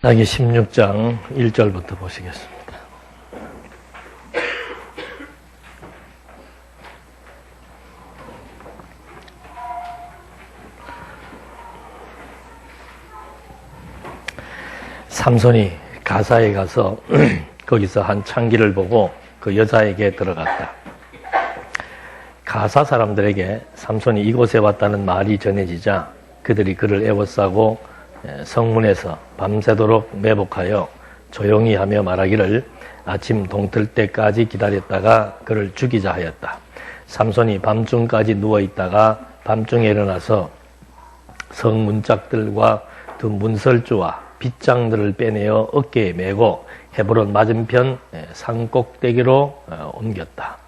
사기 16장 1절부터 보시겠습니다. 삼손이 가사에 가서 거기서 한 창기를 보고 그 여자에게 들어갔다. 가사 사람들에게 삼손이 이곳에 왔다는 말이 전해지자 그들이 그를 애워싸고 성문에서 밤새도록 매복하여 조용히 하며 말하기를 아침 동틀 때까지 기다렸다가 그를 죽이자 하였다. 삼손이 밤중까지 누워있다가 밤중에 일어나서 성문짝들과 두 문설주와 빗장들을 빼내어 어깨에 메고 헤브론 맞은편 산꼭대기로 옮겼다.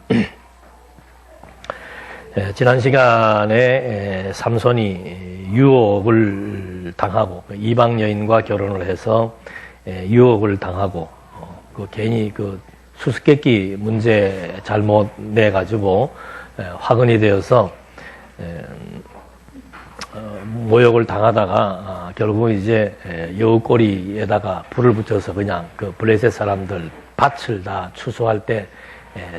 지난 시간에 삼손이 유혹을 당하고 이방 여인과 결혼을 해서 유혹을 당하고 괜히 수수께끼 문제 잘못 내 가지고 화근이 되어서 모욕을 당하다가 결국 이제 여우꼬리에다가 불을 붙여서 그냥 그 블레셋 사람들 밭을 다 추수할 때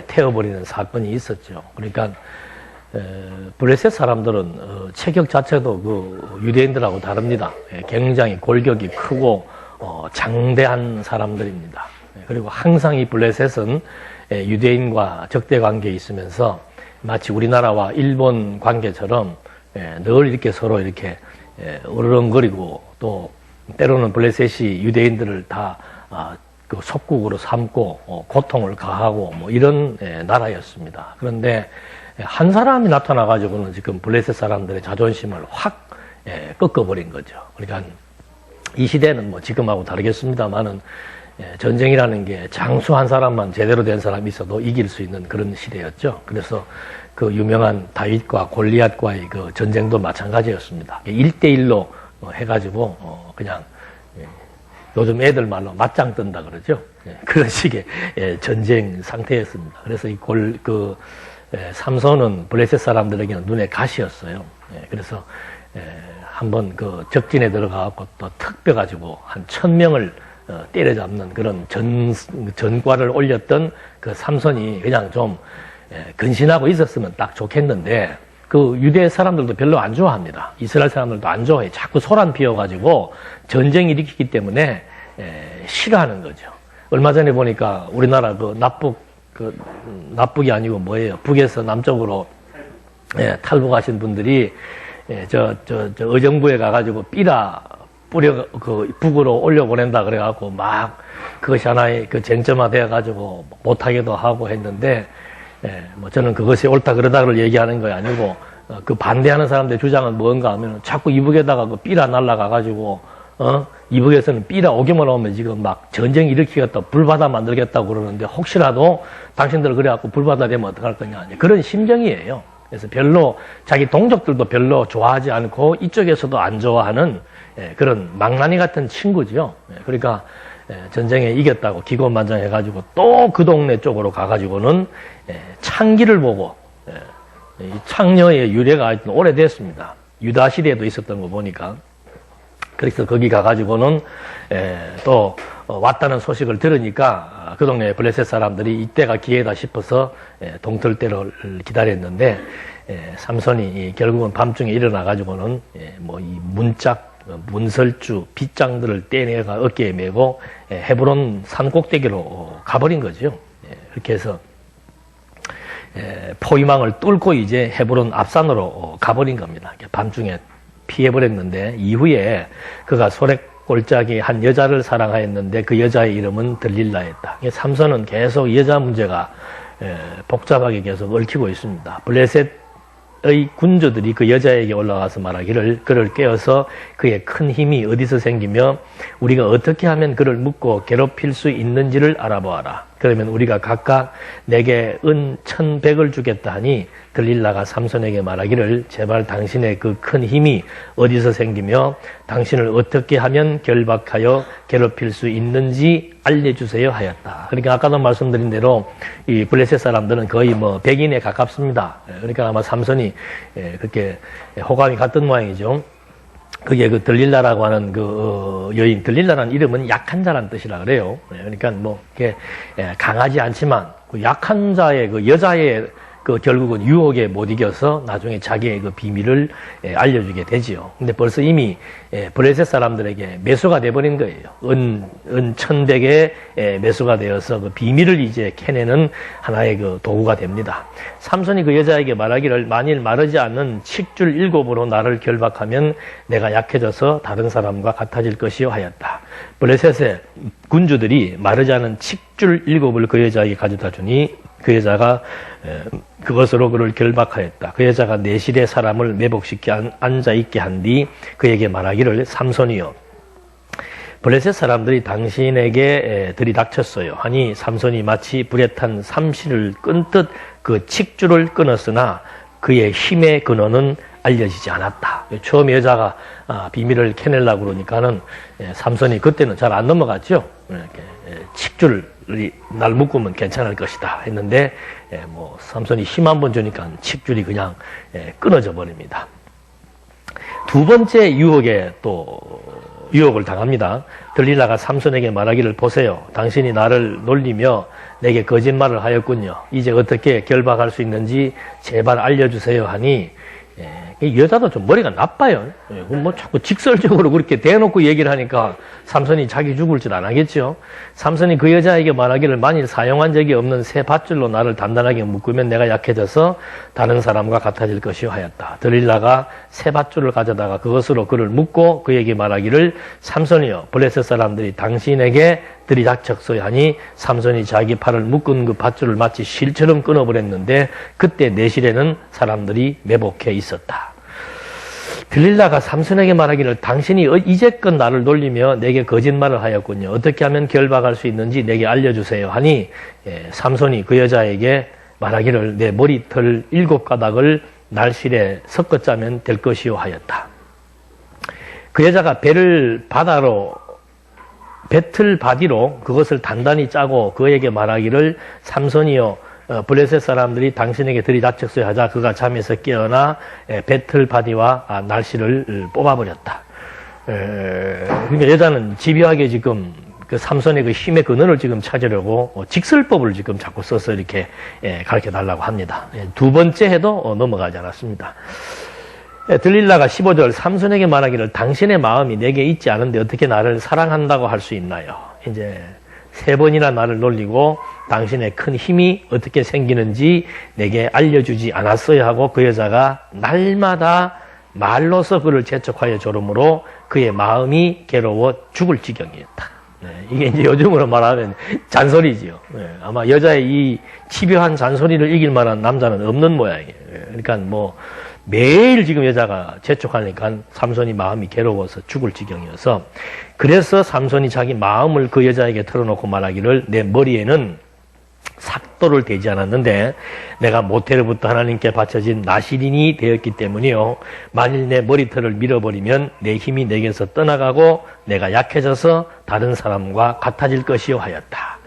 태워버리는 사건이 있었죠. 그러니까 블레셋 사람들은 체격 자체도 유대인들하고 다릅니다. 굉장히 골격이 크고 장대한 사람들입니다. 그리고 항상 이 블레셋은 유대인과 적대 관계에 있으면서 마치 우리나라와 일본 관계처럼 늘 이렇게 서로 이렇게 으르렁거리고 또 때로는 블레셋이 유대인들을 다 속국으로 삼고 고통을 가하고 뭐 이런 나라였습니다. 그런데 한 사람이 나타나가지고는 지금 블레셋 사람들의 자존심을 확 꺾어버린 거죠. 그러니까 이 시대는 뭐 지금하고 다르겠습니다만은 전쟁이라는 게 장수 한 사람만 제대로 된 사람이 있어도 이길 수 있는 그런 시대였죠. 그래서 그 유명한 다윗과 골리앗과의 그 전쟁도 마찬가지였습니다. 1대1로 해가지고 그냥 요즘 애들 말로 맞짱 뜬다 그러죠. 그런 식의 전쟁 상태였습니다. 그래서 삼손은 블레셋 사람들에게는 눈에 가시였어요. 그래서 한번 그 적진에 들어가갖고 또 턱 빼가지고 한 1000명을 때려잡는 그런 전과를 올렸던 그 삼손이 그냥 좀 근신하고 있었으면 딱 좋겠는데 그 유대 사람들도 별로 안 좋아합니다. 이스라엘 사람들도 안 좋아해. 자꾸 소란 피워가지고 전쟁 일으키기 때문에 싫어하는 거죠. 얼마 전에 보니까 우리나라 납북이 아니고 뭐예요? 북에서 남쪽으로 탈북하신 분들이 의정부에 가가지고 삐라 뿌려 북으로 올려보낸다 그래갖고 막 그것이 하나의 쟁점화 되어가지고 못하게도 하고 했는데 뭐 저는 그것이 옳다 그러다를 얘기하는 거 아니고 그 반대하는 사람들의 주장은 뭔가 하면 자꾸 이북에다가 그 삐라 날라가가지고 이북에서는 삐라 오기만 오면 지금 막 전쟁 일으키겠다, 불바다 만들겠다고 그러는데 혹시라도 당신들 그래갖고 불바다 되면 어떡할 거냐. 그런 심정이에요. 그래서 별로 자기 동족들도 별로 좋아하지 않고 이쪽에서도 안 좋아하는 그런 망나니 같은 친구죠. 그러니까 전쟁에 이겼다고 기고만장해가지고 또 그 동네 쪽으로 가가지고는 창기를 보고 이 창녀의 유래가 하여튼 오래됐습니다. 유다 시대에도 있었던 거 보니까. 그래서 거기 가가지고는 또 왔다는 소식을 들으니까 그 동네 블레셋 사람들이 이때가 기회다 싶어서 동틀 때를 기다렸는데 삼손이 결국은 밤중에 일어나가지고는 뭐 이 문설주 빗장들을 떼내가 어깨에 메고 헤브론 산꼭대기로 가버린 거죠. 그렇게 해서 포위망을 뚫고 이제 헤브론 앞산으로 가버린 겁니다. 밤중에 피해버렸는데 이후에 그가 소래골짜기 한 여자를 사랑하였는데 그 여자의 이름은 들릴라였다. 삼손은 계속 여자 문제가 복잡하게 계속 얽히고 있습니다. 블레셋의 군주들이 그 여자에게 올라가서 말하기를 그를 깨어서 그의 큰 힘이 어디서 생기며 우리가 어떻게 하면 그를 묶고 괴롭힐 수 있는지를 알아보아라. 그러면 우리가 각각 내게 은 1100을 주겠다 하니 들릴라가 삼손에게 말하기를 제발 당신의 그 큰 힘이 어디서 생기며 당신을 어떻게 하면 결박하여 괴롭힐 수 있는지 알려주세요 하였다. 그러니까 아까도 말씀드린 대로 이 블레셋 사람들은 거의 뭐 백인에 가깝습니다. 그러니까 아마 삼손이 그렇게 호감이 갔던 모양이죠. 그게 그 들릴라라고 하는 여인, 들릴라라는 이름은 약한 자라는 뜻이라 그래요. 그러니까 뭐, 이게 강하지 않지만, 그 약한 자의 그 여자의 결국은 유혹에 못 이겨서 나중에 자기의 그 비밀을 알려주게 되지요. 근데 벌써 이미 블레셋 사람들에게 매수가 돼버린 거예요. 은 1,100에 매수가 되어서 그 비밀을 이제 캐내는 하나의 그 도구가 됩니다. 삼손이 그 여자에게 말하기를 만일 마르지 않는 칡줄 7으로 나를 결박하면 내가 약해져서 다른 사람과 같아질 것이요 하였다. 블레셋의 군주들이 마르지 않은 칡줄 7을 그 여자에게 가져다 주니 그 여자가 그것으로 그를 결박하였다. 그 여자가 내실에 사람을 매복시켜 앉아있게 한 뒤 그에게 말하기를 삼손이여 블레셋 사람들이 당신에게 들이닥쳤어요 하니 삼손이 마치 불에 탄 삼시를 끈듯 그 칡줄을 끊었으나 그의 힘의 근원은 알려지지 않았다. 처음 여자가 비밀을 캐내려고 그러니까는 삼손이 그때는 잘 안 넘어갔죠. 칡줄이 날 묶으면 괜찮을 것이다 했는데 뭐 삼손이 힘 한 번 주니까 칡줄이 그냥 끊어져 버립니다. 두 번째 유혹을 당합니다. 들릴라가 삼손에게 말하기를 보세요. 당신이 나를 놀리며 내게 거짓말을 하였군요. 이제 어떻게 결박할 수 있는지 제발 알려주세요 하니 여자도 좀 머리가 나빠요. 뭐 자꾸 직설적으로 그렇게 대놓고 얘기를 하니까 삼손이 자기 죽을 줄 안 하겠죠. 삼손이 그 여자에게 말하기를 만일 사용한 적이 없는 새 밧줄로 나를 단단하게 묶으면 내가 약해져서 다른 사람과 같아질 것이요 하였다. 들릴라가 새 밧줄을 가져다가 그것으로 그를 묶고 그에게 말하기를 삼손이여 블레셋 사람들이 당신에게 들이닥쳤어야 하니 삼손이 자기 팔을 묶은 그 밧줄을 마치 실처럼 끊어버렸는데 그때 내실에는 사람들이 매복해 있었다. 들릴라가 삼손에게 말하기를 당신이 이제껏 나를 놀리며 내게 거짓말을 하였군요. 어떻게 하면 결박할 수 있는지 내게 알려주세요 하니 삼손이 그 여자에게 말하기를 내 머리털 7가닥을 날실에 섞어 짜면 될 것이요 하였다. 그 여자가 배틀 바디로 그것을 단단히 짜고 그에게 말하기를 삼손이여 블레셋 사람들이 당신에게 들이닥쳤어야 하자 그가 잠에서 깨어나 배틀 바디와 날씨를 뽑아버렸다. 그러니까 여자는 집요하게 지금 그 삼손의 그 힘의 근원을 지금 찾으려고 직설법을 지금 자꾸 써서 이렇게 가르쳐 달라고 합니다. 두 번째 해도 넘어가지 않았습니다. 들릴라가 15절 삼손에게 말하기를 당신의 마음이 내게 있지 않은데 어떻게 나를 사랑한다고 할 수 있나요? 이제 3번이나 나를 놀리고 당신의 큰 힘이 어떻게 생기는지 내게 알려주지 않았어야 하고 그 여자가 날마다 말로서 그를 재촉하여 조름으로 그의 마음이 괴로워 죽을 지경이었다. 이게 이제 요즘으로 말하면 잔소리지요. 아마 여자의 이 집요한 잔소리를 이길 만한 남자는 없는 모양이에요. 그러니까 뭐 매일 지금 여자가 재촉하니까 삼손이 마음이 괴로워서 죽을 지경이어서 그래서 삼손이 자기 마음을 그 여자에게 털어놓고 말하기를 내 머리에는 삭도를 대지 않았는데 내가 모태로부터 하나님께 바쳐진 나시린이 되었기 때문이요. 만일 내 머리털을 밀어버리면 내 힘이 내게서 떠나가고 내가 약해져서 다른 사람과 같아질 것이요 하였다.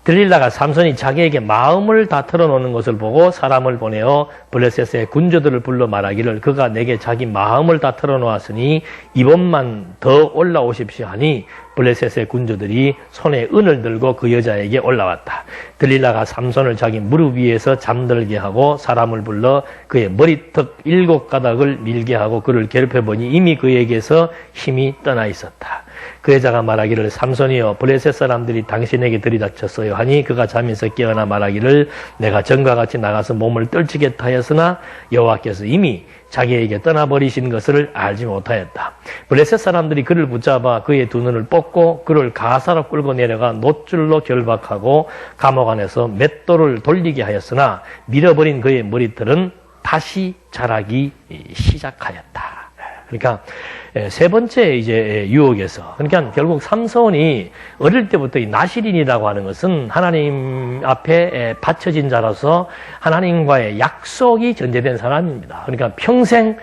들릴라가 삼손이 자기에게 마음을 다 털어놓는 것을 보고 사람을 보내어 블레셋의 군주들을 불러 말하기를 그가 내게 자기 마음을 다 털어놓았으니 이번만 더 올라오십시오 하니 블레셋의 군주들이 손에 은을 들고 그 여자에게 올라왔다. 들릴라가 삼손을 자기 무릎 위에서 잠들게 하고 사람을 불러 그의 머리턱 7가닥을 밀게 하고 그를 괴롭혀보니 이미 그에게서 힘이 떠나 있었다. 그 여자가 말하기를 삼손이여 블레셋 사람들이 당신에게 들이닥쳤어요 하니 그가 잠에서 깨어나 말하기를 내가 전과 같이 나가서 몸을 떨치겠다 하였으나 여호와께서 이미 자기에게 떠나버리신 것을 알지 못하였다. 블레셋 사람들이 그를 붙잡아 그의 두 눈을 뽑고 그를 가사로 끌고 내려가 놋줄로 결박하고 감옥 안에서 맷돌을 돌리게 하였으나 밀어버린 그의 머리털은 다시 자라기 시작하였다. 그러니까 세 번째 이제 유혹에서 그러니까 결국 삼손이 어릴 때부터 이 나시린이라고 하는 것은 하나님 앞에 바쳐진 자로서 하나님과의 약속이 전제된 사람입니다. 그러니까 평생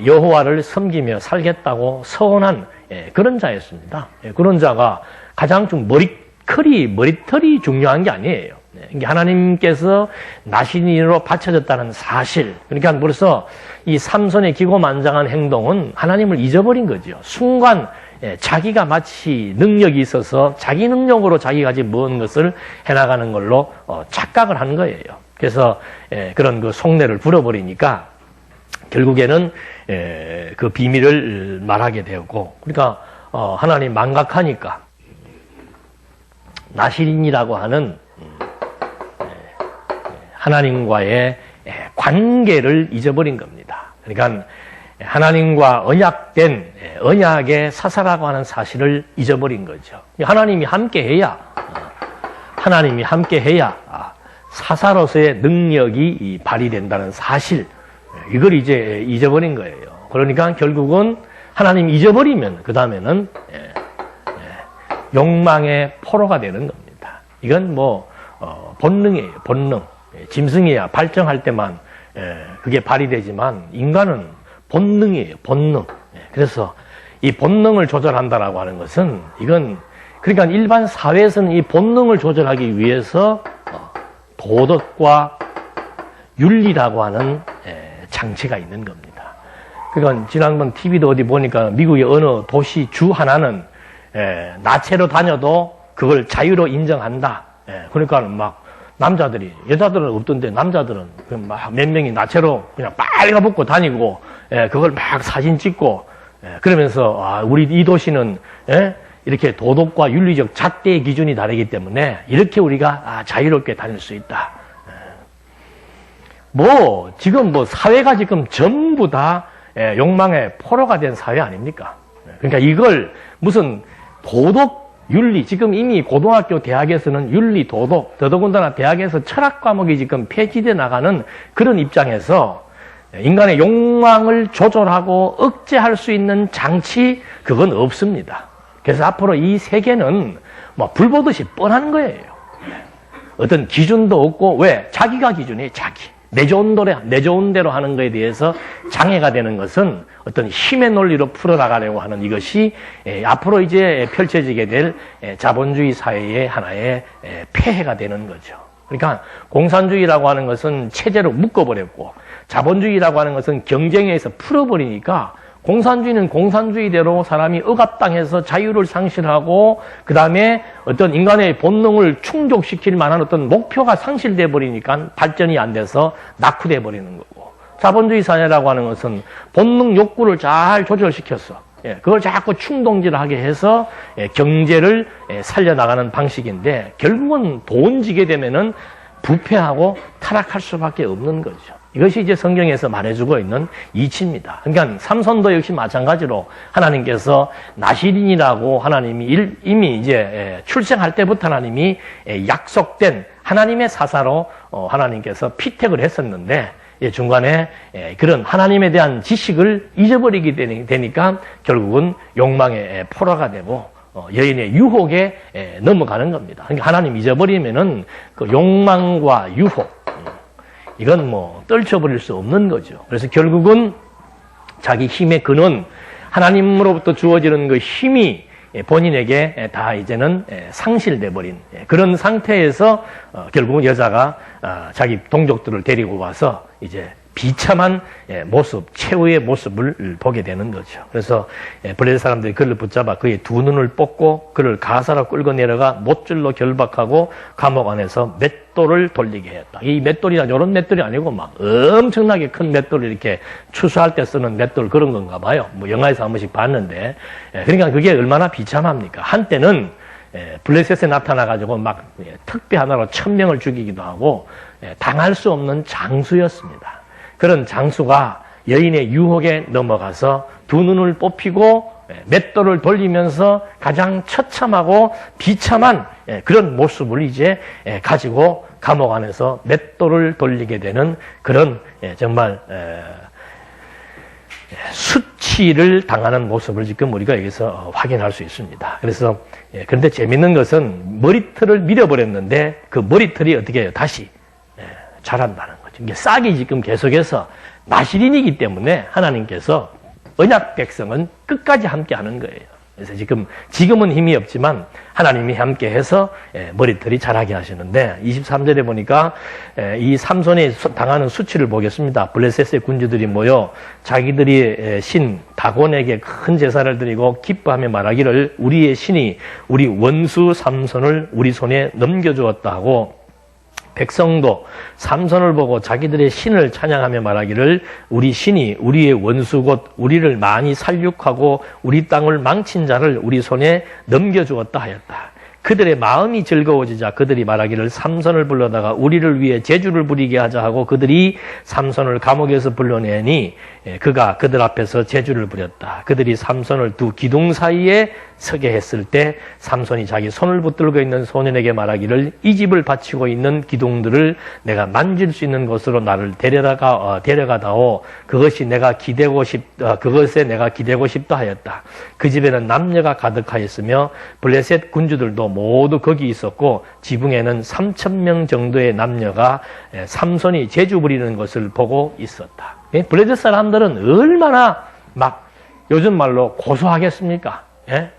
여호와를 섬기며 살겠다고 서원한 그런 자였습니다. 그런 자가 가장 좀 머리털이 중요한 게 아니에요. 이게 하나님께서 나시린으로 바쳐졌다는 사실. 그러니까 벌써 이 삼손의 기고만장한 행동은 하나님을 잊어버린 거죠. 순간 자기가 마치 능력이 있어서 자기 능력으로 자기가 가진 모든 것을 해나가는 걸로 착각을 한 거예요. 그래서 그런 그 속내를 불어버리니까 결국에는 그 비밀을 말하게 되었고, 그러니까 하나님 망각하니까 나시린이라고 하는 하나님과의 관계를 잊어버린 겁니다. 그러니까 하나님과 언약된 언약의 사사라고 하는 사실을 잊어버린 거죠. 하나님이 함께해야 사사로서의 능력이 발휘된다는 사실, 이걸 이제 잊어버린 거예요. 그러니까 결국은 하나님 잊어버리면 그 다음에는 욕망의 포로가 되는 겁니다. 이건 뭐 본능이에요. 본능. 짐승이야 발정할 때만 그게 발휘되지만 인간은 본능이에요. 본능. 그래서 이 본능을 조절한다라고 하는 것은 이건 그러니까 일반 사회에서는 이 본능을 조절하기 위해서 도덕과 윤리라고 하는 장치가 있는 겁니다. 그러니까 지난번 TV도 어디 보니까 미국의 어느 도시 주 하나는 나체로 다녀도 그걸 자유로 인정한다. 그러니까 막 남자들이, 여자들은 없던데 남자들은 막 몇 명이 나체로 그냥 빨가벗고 다니고 그걸 막 사진 찍고 그러면서 우리 이 도시는 이렇게 도덕과 윤리적 잣대의 기준이 다르기 때문에 이렇게 우리가 자유롭게 다닐 수 있다. 뭐 지금 뭐 사회가 지금 전부 다 욕망의 포로가 된 사회 아닙니까? 그러니까 이걸 무슨 도덕 윤리, 지금 이미 고등학교, 대학에서는 윤리, 도덕, 더더군다나 대학에서 철학 과목이 지금 폐지돼 나가는 그런 입장에서 인간의 욕망을 조절하고 억제할 수 있는 장치, 그건 없습니다. 그래서 앞으로 이 세계는 뭐 불보듯이 뻔한 거예요. 어떤 기준도 없고, 왜? 자기가 기준이에요, 자기. 내 좋은 대로 하는 것에 대해서 장애가 되는 것은 어떤 힘의 논리로 풀어나가려고 하는 이것이 앞으로 이제 펼쳐지게 될 자본주의 사회의 하나의 폐해가 되는 거죠. 그러니까 공산주의라고 하는 것은 체제로 묶어버렸고 자본주의라고 하는 것은 경쟁에 의해서 풀어버리니까 공산주의는 공산주의대로 사람이 억압당해서 자유를 상실하고 그 다음에 어떤 인간의 본능을 충족시킬 만한 어떤 목표가 상실돼 버리니까 발전이 안 돼서 낙후돼 버리는 거고, 자본주의 사회라고 하는 것은 본능 욕구를 잘 조절시켰어. 그걸 자꾸 충동질을 하게 해서 경제를 살려나가는 방식인데 결국은 돈 지게 되면은 부패하고 타락할 수밖에 없는 거죠. 이것이 이제 성경에서 말해주고 있는 이치입니다. 그러니까 삼손도 역시 마찬가지로 하나님께서 나시린이라고 하나님이 이미 이제 출생할 때부터 하나님이 약속된 하나님의 사사로 하나님께서 피택을 했었는데 중간에 그런 하나님에 대한 지식을 잊어버리게 되니까 결국은 욕망의 포로가 되고 여인의 유혹에 넘어가는 겁니다. 그러니까 하나님 잊어버리면은 그 욕망과 유혹, 이건 뭐 떨쳐버릴 수 없는 거죠. 그래서 결국은 자기 힘의 근원, 하나님으로부터 주어지는 그 힘이 본인에게 다 이제는 상실돼 버린 그런 상태에서 결국은 여자가 자기 동족들을 데리고 와서 이제 비참한 모습, 최후의 모습을 보게 되는 거죠. 그래서 블레셋 사람들이 그를 붙잡아 그의 두 눈을 뽑고 그를 가사로 끌고 내려가 못줄로 결박하고 감옥 안에서 맷돌을 돌리게 했다. 이 맷돌이나 이런 맷돌이 아니고 막 엄청나게 큰 맷돌을 이렇게 추수할 때 쓰는 맷돌 그런 건가 봐요. 뭐 영화에서 한 번씩 봤는데 그러니까 그게 얼마나 비참합니까? 한때는 블레셋에 나타나가지고 막 특배 하나로 1000명을 죽이기도 하고 당할 수 없는 장수였습니다. 그런 장수가 여인의 유혹에 넘어가서 두 눈을 뽑히고 맷돌을 돌리면서 가장 처참하고 비참한 그런 모습을 이제 가지고 감옥 안에서 맷돌을 돌리게 되는 그런 정말 수치를 당하는 모습을 지금 우리가 여기서 확인할 수 있습니다. 그래서 그런데 재밌는 것은 머리털을 밀어버렸는데 그 머리털이 어떻게 해요? 다시 자란다는 거죠. 이게 싹이 지금 계속해서 나시린이기 때문에 하나님께서 언약 백성은 끝까지 함께 하는 거예요. 그래서 지금은 힘이 없지만 하나님이 함께 해서 머리털이 자라게 하시는데 23절에 보니까 이 삼손이 당하는 수치를 보겠습니다. 블레셋의 군주들이 모여 자기들이 신 다곤에게 큰 제사를 드리고 기뻐하며 말하기를 우리의 신이 우리 원수 삼손을 우리 손에 넘겨주었다 하고 백성도 삼손을 보고 자기들의 신을 찬양하며 말하기를 우리 신이 우리의 원수 곧 우리를 많이 살육하고 우리 땅을 망친 자를 우리 손에 넘겨주었다 하였다. 그들의 마음이 즐거워지자 그들이 말하기를 삼손을 불러다가 우리를 위해 제주를 부리게 하자 하고 그들이 삼손을 감옥에서 불러내니 그가 그들 앞에서 제주를 부렸다. 그들이 삼손을 두 기둥 사이에 서게 했을 때 삼손이 자기 손을 붙들고 있는 소년에게 말하기를 이 집을 바치고 있는 기둥들을 내가 만질 수 있는 곳으로 나를 데려가다오. 그것에 내가 기대고 싶다 하였다. 그 집에는 남녀가 가득하였으며 블레셋 군주들도 모두 거기 있었고 지붕에는 3,000명 정도의 남녀가 삼손이 제주 부리는 것을 보고 있었다. 블레셋 사람들은 얼마나 막 요즘 말로 고소하겠습니까?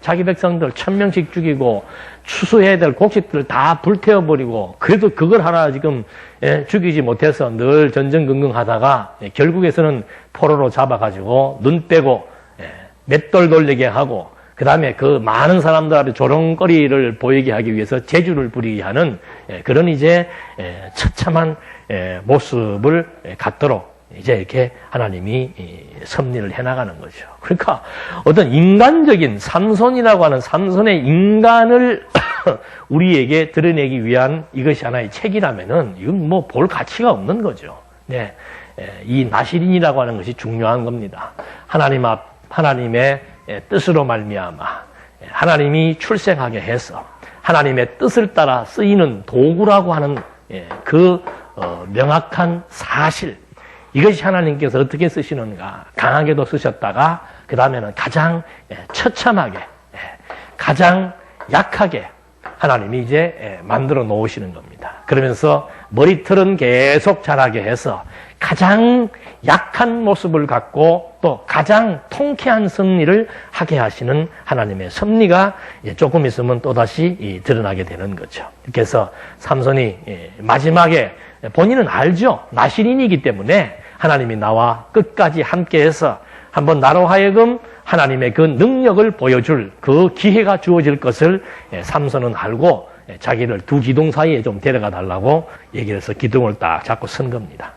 자기 백성들 1,000명씩 죽이고 추수해야 될 곡식들을 다 불태워버리고 그래도 그걸 하나 지금 죽이지 못해서 늘 전전긍긍 하다가 결국에서는 포로로 잡아가지고 눈 빼고 맷돌 돌리게 하고 그 다음에 그 많은 사람들한테 조롱거리를 보이게 하기 위해서 제주를 부리게 하는 그런 이제 처참한 모습을 갖도록 이제 이렇게 하나님이 섭리를 해나가는 거죠. 그러니까 어떤 인간적인 삼손이라고 하는 삼손의 인간을 우리에게 드러내기 위한 이것이 하나의 책이라면은 이건 뭐 볼 가치가 없는 거죠. 네, 이 나시린이라고 하는 것이 중요한 겁니다. 하나님의 뜻으로 말미암아 하나님이 출생하게 해서 하나님의 뜻을 따라 쓰이는 도구라고 하는 그 명확한 사실. 이것이 하나님께서 어떻게 쓰시는가. 강하게도 쓰셨다가 그 다음에는 가장 처참하게 가장 약하게 하나님이 이제 만들어 놓으시는 겁니다. 그러면서 머리털은 계속 자라게 해서 가장 약한 모습을 갖고 또 가장 통쾌한 승리를 하게 하시는 하나님의 섭리가 조금 있으면 또다시 드러나게 되는 거죠. 그래서 삼손이 마지막에 본인은 알죠. 나시린이기 때문에 하나님이 나와 끝까지 함께해서 한번 나로 하여금 하나님의 그 능력을 보여줄 그 기회가 주어질 것을 삼손은 알고 자기를 두 기둥 사이에 좀 데려가 달라고 얘기를 해서 기둥을 딱 잡고 선 겁니다.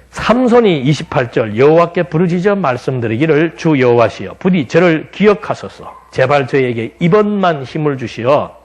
삼손이 28절 여호와께 부르짖어 말씀드리기를 주 여호와시여 부디 저를 기억하소서 제발 저에게 이번만 힘을 주시어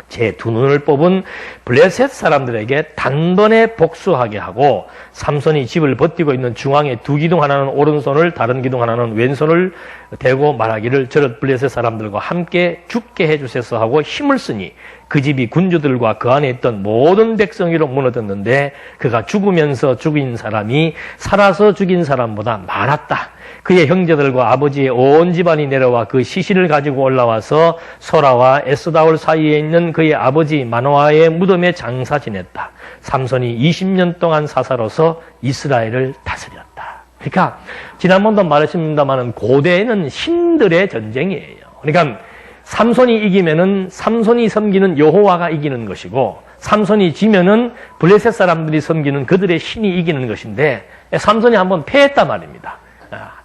제 두 눈을 뽑은 블레셋 사람들에게 단번에 복수하게 하고 삼손이 집을 버티고 있는 중앙에 두 기둥 하나는 오른손을 다른 기둥 하나는 왼손을 대고 말하기를 저런 블레셋 사람들과 함께 죽게 해주소서 하고 힘을 쓰니 그 집이 군주들과 그 안에 있던 모든 백성 위로 무너졌는데 그가 죽으면서 죽인 사람이 살아서 죽인 사람보다 많았다. 그의 형제들과 아버지의 온 집안이 내려와 그 시신을 가지고 올라와서 소라와 에스다올 사이에 있는 그의 아버지 마노아의 무덤에 장사 지냈다. 삼손이 20년 동안 사사로서 이스라엘을 다스렸다. 그러니까 지난번도 말했습니다만 고대에는 신들의 전쟁이에요. 그러니까 삼손이 이기면은 삼손이 섬기는 여호와가 이기는 것이고 삼손이 지면은 블레셋 사람들이 섬기는 그들의 신이 이기는 것인데 삼손이 한번 패했단 말입니다.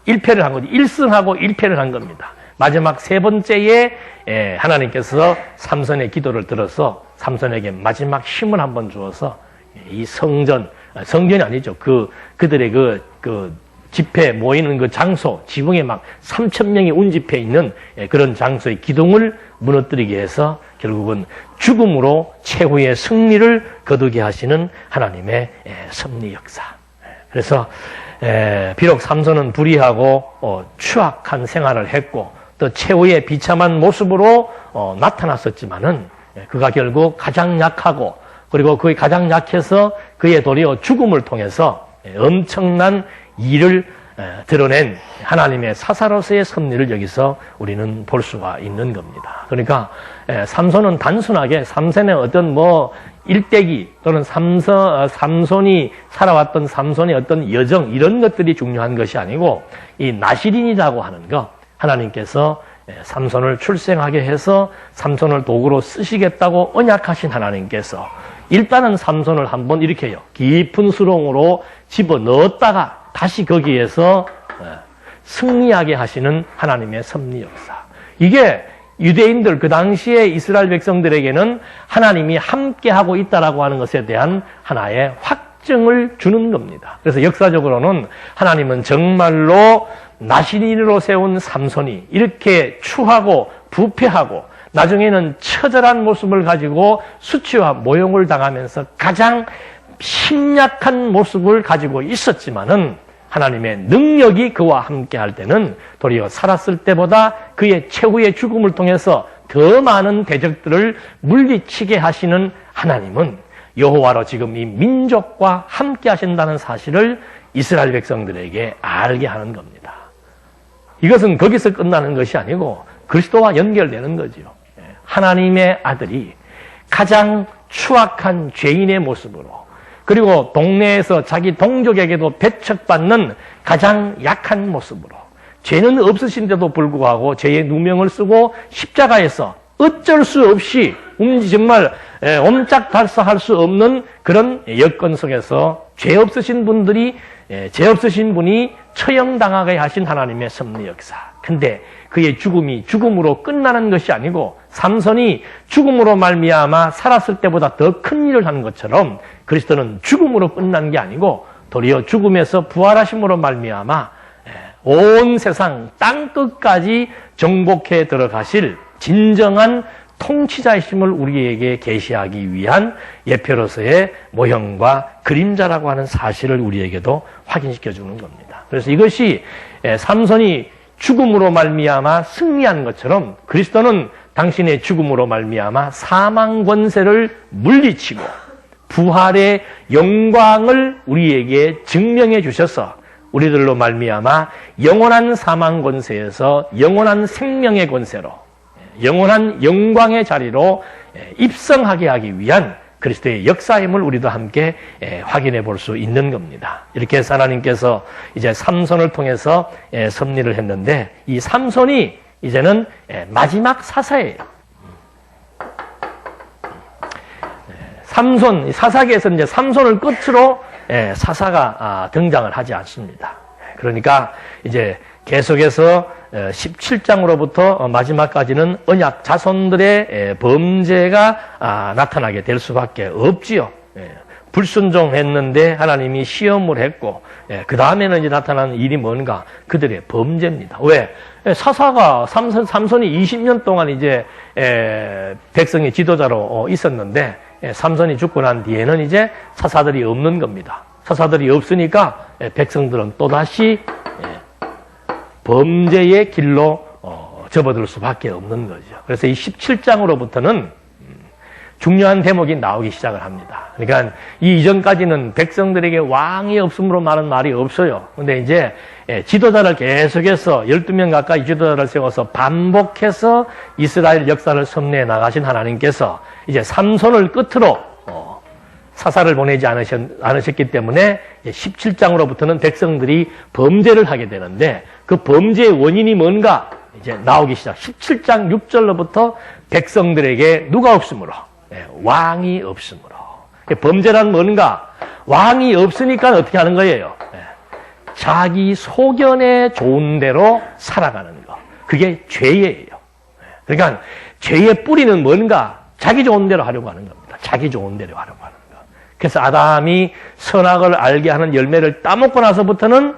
1패를 한 거지. 1승하고 1패를 한 겁니다. 마지막 세 번째에 하나님께서 삼손의 기도를 들어서 삼손에게 마지막 힘을 한번 주어서 이 성전이 아니죠. 그들의 그 집회 모이는 그 장소, 지붕에 막 3,000명이 운집해 있는 그런 장소의 기둥을 무너뜨리게 해서 결국은 죽음으로 최후의 승리를 거두게 하시는 하나님의 섭리 역사. 그래서 비록 삼손은 불의하고 추악한 생활을 했고 또 최후의 비참한 모습으로 나타났었지만은 그가 결국 가장 약하고 그리고 그의 가장 약해서 그의 도리어 죽음을 통해서 엄청난 일을 드러낸 하나님의 사사로서의 섭리를 여기서 우리는 볼 수가 있는 겁니다. 그러니까 삼손은 단순하게 삼손의 어떤 일대기 또는 삼손이 살아왔던 삼손의 어떤 여정 이런 것들이 중요한 것이 아니고 이 나시린이라고 하는 것 하나님께서 삼손을 출생하게 해서 삼손을 도구로 쓰시겠다고 언약하신 하나님께서 일단은 삼손을 한번 이렇게 해요. 깊은 수렁으로 집어넣었다가 다시 거기에서 승리하게 하시는 하나님의 섭리 역사. 이게 유대인들, 그 당시에 이스라엘 백성들에게는 하나님이 함께하고 있다라고 하는 것에 대한 하나의 확증을 주는 겁니다. 그래서 역사적으로는 하나님은 정말로 나신인으로 세운 삼손이 이렇게 추하고 부패하고 나중에는 처절한 모습을 가지고 수치와 모욕을 당하면서 가장 심약한 모습을 가지고 있었지만은 하나님의 능력이 그와 함께 할 때는 도리어 살았을 때보다 그의 최후의 죽음을 통해서 더 많은 대적들을 물리치게 하시는 하나님은 여호와로 지금 이 민족과 함께 하신다는 사실을 이스라엘 백성들에게 알게 하는 겁니다. 이것은 거기서 끝나는 것이 아니고 그리스도와 연결되는 거지요. 하나님의 아들이 가장 추악한 죄인의 모습으로, 그리고 동네에서 자기 동족에게도 배척받는 가장 약한 모습으로, 죄는 없으신데도 불구하고 죄의 누명을 쓰고 십자가에서 어쩔 수 없이 정말 옴짝달싹할 수 없는 그런 여건 속에서 죄 없으신 분이 처형당하게 하신 하나님의 섭리 역사. 근데 그의 죽음이 죽음으로 끝나는 것이 아니고 삼손이 죽음으로 말미암아 살았을 때보다 더 큰 일을 한 것처럼 그리스도는 죽음으로 끝난 게 아니고 도리어 죽음에서 부활하심으로 말미암아 온 세상 땅끝까지 정복해 들어가실 진정한 통치자이심을 우리에게 계시하기 위한 예표로서의 모형과 그림자라고 하는 사실을 우리에게도 확인시켜 주는 겁니다. 그래서 이것이 삼손이 죽음으로 말미암아 승리한 것처럼 그리스도는 당신의 죽음으로 말미암아 사망 권세를 물리치고 부활의 영광을 우리에게 증명해 주셔서 우리들로 말미암아 영원한 사망 권세에서 영원한 생명의 권세로, 영원한 영광의 자리로 입성하게 하기 위한 그리스도의 역사임을 우리도 함께 확인해 볼 수 있는 겁니다. 이렇게 해서 하나님께서 이제 삼손을 통해서 섭리를 했는데, 이 삼손이 이제는 마지막 사사예요. 삼손, 사사기에서 이제 삼손을 끝으로 사사가 등장을 하지 않습니다. 그러니까 이제 계속해서 17장으로부터 마지막까지는 언약 자손들의 범죄가 나타나게 될 수밖에 없지요. 불순종했는데 하나님이 시험을 했고, 그 다음에는 이제 나타나는 일이 뭔가? 그들의 범죄입니다. 왜? 사사가 삼손이 20년 동안 이제 백성의 지도자로 있었는데, 삼손이 죽고 난 뒤에는 이제 사사들이 없는 겁니다. 사사들이 없으니까 백성들은 또다시 범죄의 길로 접어들 수밖에 없는 거죠. 그래서 이 17장으로부터는 중요한 대목이 나오기 시작을 합니다. 그러니까 이 이전까지는 백성들에게 왕이 없음으로 말은 말이 없어요. 근데 이제 지도자를 계속해서 12명 가까이 지도자를 세워서 반복해서 이스라엘 역사를 섭리해 나가신 하나님께서 이제 삼손을 끝으로 사사를 보내지 않으셨기 때문에 17장으로부터는 백성들이 범죄를 하게 되는데, 그 범죄의 원인이 뭔가 이제 나오기 시작. 17장 6절로부터 백성들에게 누가 없으므로? 왕이 없으므로. 범죄란 뭔가? 왕이 없으니까 어떻게 하는 거예요? 자기 소견에 좋은 대로 살아가는 거. 그게 죄예요. 그러니까 죄의 뿌리는 뭔가? 자기 좋은 대로 하려고 하는 겁니다. 자기 좋은 대로 하려고 하는 거. 그래서 아담이 선악을 알게 하는 열매를 따먹고 나서부터는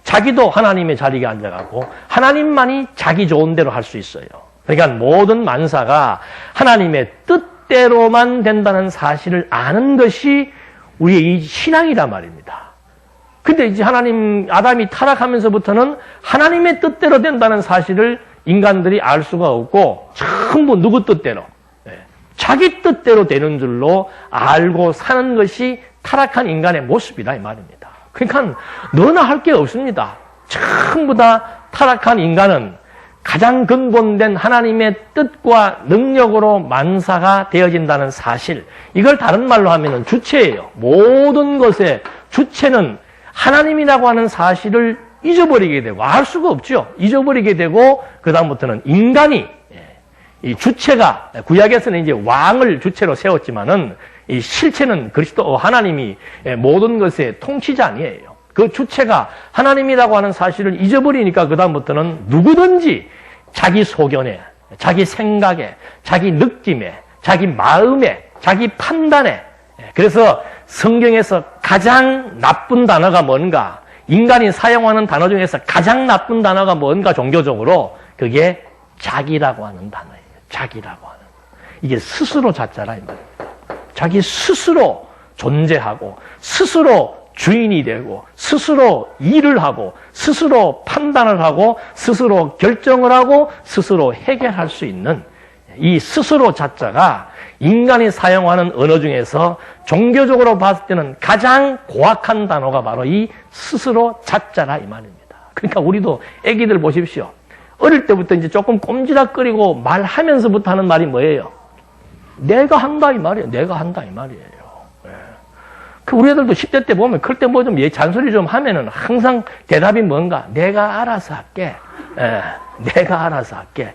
자기도 하나님의 자리에 앉아가고 하나님만이 자기 좋은 대로 할 수 있어요. 그러니까 모든 만사가 하나님의 뜻대로만 된다는 사실을 아는 것이 우리의 이 신앙이란 말입니다. 근데 이제 아담이 타락하면서부터는 하나님의 뜻대로 된다는 사실을 인간들이 알 수가 없고 전부 누구 뜻대로? 자기 뜻대로 되는 줄로 알고 사는 것이 타락한 인간의 모습이다 이 말입니다. 그러니까 너나 할 게 없습니다. 전부 다 타락한 인간은 가장 근본된 하나님의 뜻과 능력으로 만사가 되어진다는 사실, 이걸 다른 말로 하면 주체예요. 모든 것의 주체는 하나님이라고 하는 사실을 잊어버리게 되고 알 수가 없죠. 잊어버리게 되고 그다음부터는 인간이 이 주체가 구약에서는 이제 왕을 주체로 세웠지만은 이 실체는 그리스도 하나님이 모든 것의 통치자 아니에요. 그 주체가 하나님이라고 하는 사실을 잊어버리니까 그다음부터는 누구든지 자기 소견에, 자기 생각에, 자기 느낌에, 자기 마음에, 자기 판단에. 그래서 성경에서 가장 나쁜 단어가 뭔가, 인간이 사용하는 단어 중에서 가장 나쁜 단어가 뭔가 종교적으로 그게 자기라고 하는 단어예요. 자기라고 하는. 이게 스스로 자자라 이 말입니다. 자기 스스로 존재하고 스스로 주인이 되고 스스로 일을 하고 스스로 판단을 하고 스스로 결정을 하고 스스로 해결할 수 있는 이 스스로 자자가 인간이 사용하는 언어 중에서 종교적으로 봤을 때는 가장 고악한 단어가 바로 이 스스로 자자라 이 말입니다. 그러니까 우리도 애기들 보십시오. 어릴 때부터 이제 조금 꼼지락거리고 말하면서부터 하는 말이 뭐예요? 내가 한다 이 말이에요. 내가 한다 이 말이에요. 그 우리 애들도 10대 때 보면 클 때 뭐 좀 잔소리 좀 하면은 항상 대답이 뭔가 내가 알아서 할게. 내가 알아서 할게.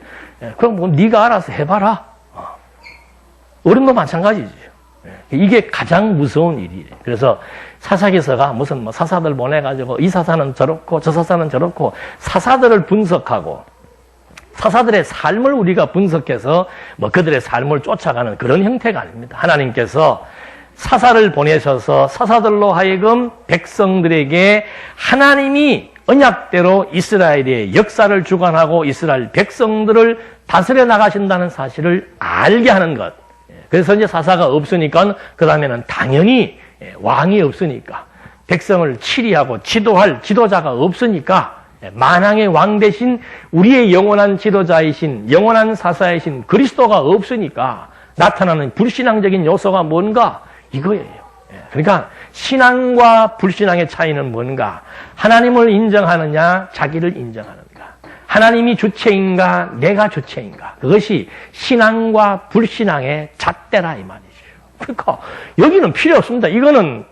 그럼 뭐 네가 알아서 해봐라. 어른도 마찬가지죠. 이게 가장 무서운 일이에요. 그래서 사사기서가 무슨 뭐 사사들 보내가지고 이 사사는 저렇고 저 사사는 저렇고 사사들을 분석하고 사사들의 삶을 우리가 분석해서 뭐 그들의 삶을 쫓아가는 그런 형태가 아닙니다. 하나님께서 사사를 보내셔서 사사들로 하여금 백성들에게 하나님이 언약대로 이스라엘의 역사를 주관하고 이스라엘 백성들을 다스려 나가신다는 사실을 알게 하는 것. 그래서 이제 사사가 없으니까 그 다음에는 당연히 왕이 없으니까 백성을 치리하고 지도할 지도자가 없으니까 만왕의 왕 대신 우리의 영원한 지도자이신 영원한 사사이신 그리스도가 없으니까 나타나는 불신앙적인 요소가 뭔가 이거예요. 그러니까 신앙과 불신앙의 차이는 뭔가 하나님을 인정하느냐 자기를 인정하는가 하나님이 주체인가 내가 주체인가 그것이 신앙과 불신앙의 잣대라 이 말이죠. 그러니까 여기는 필요 없습니다. 이거는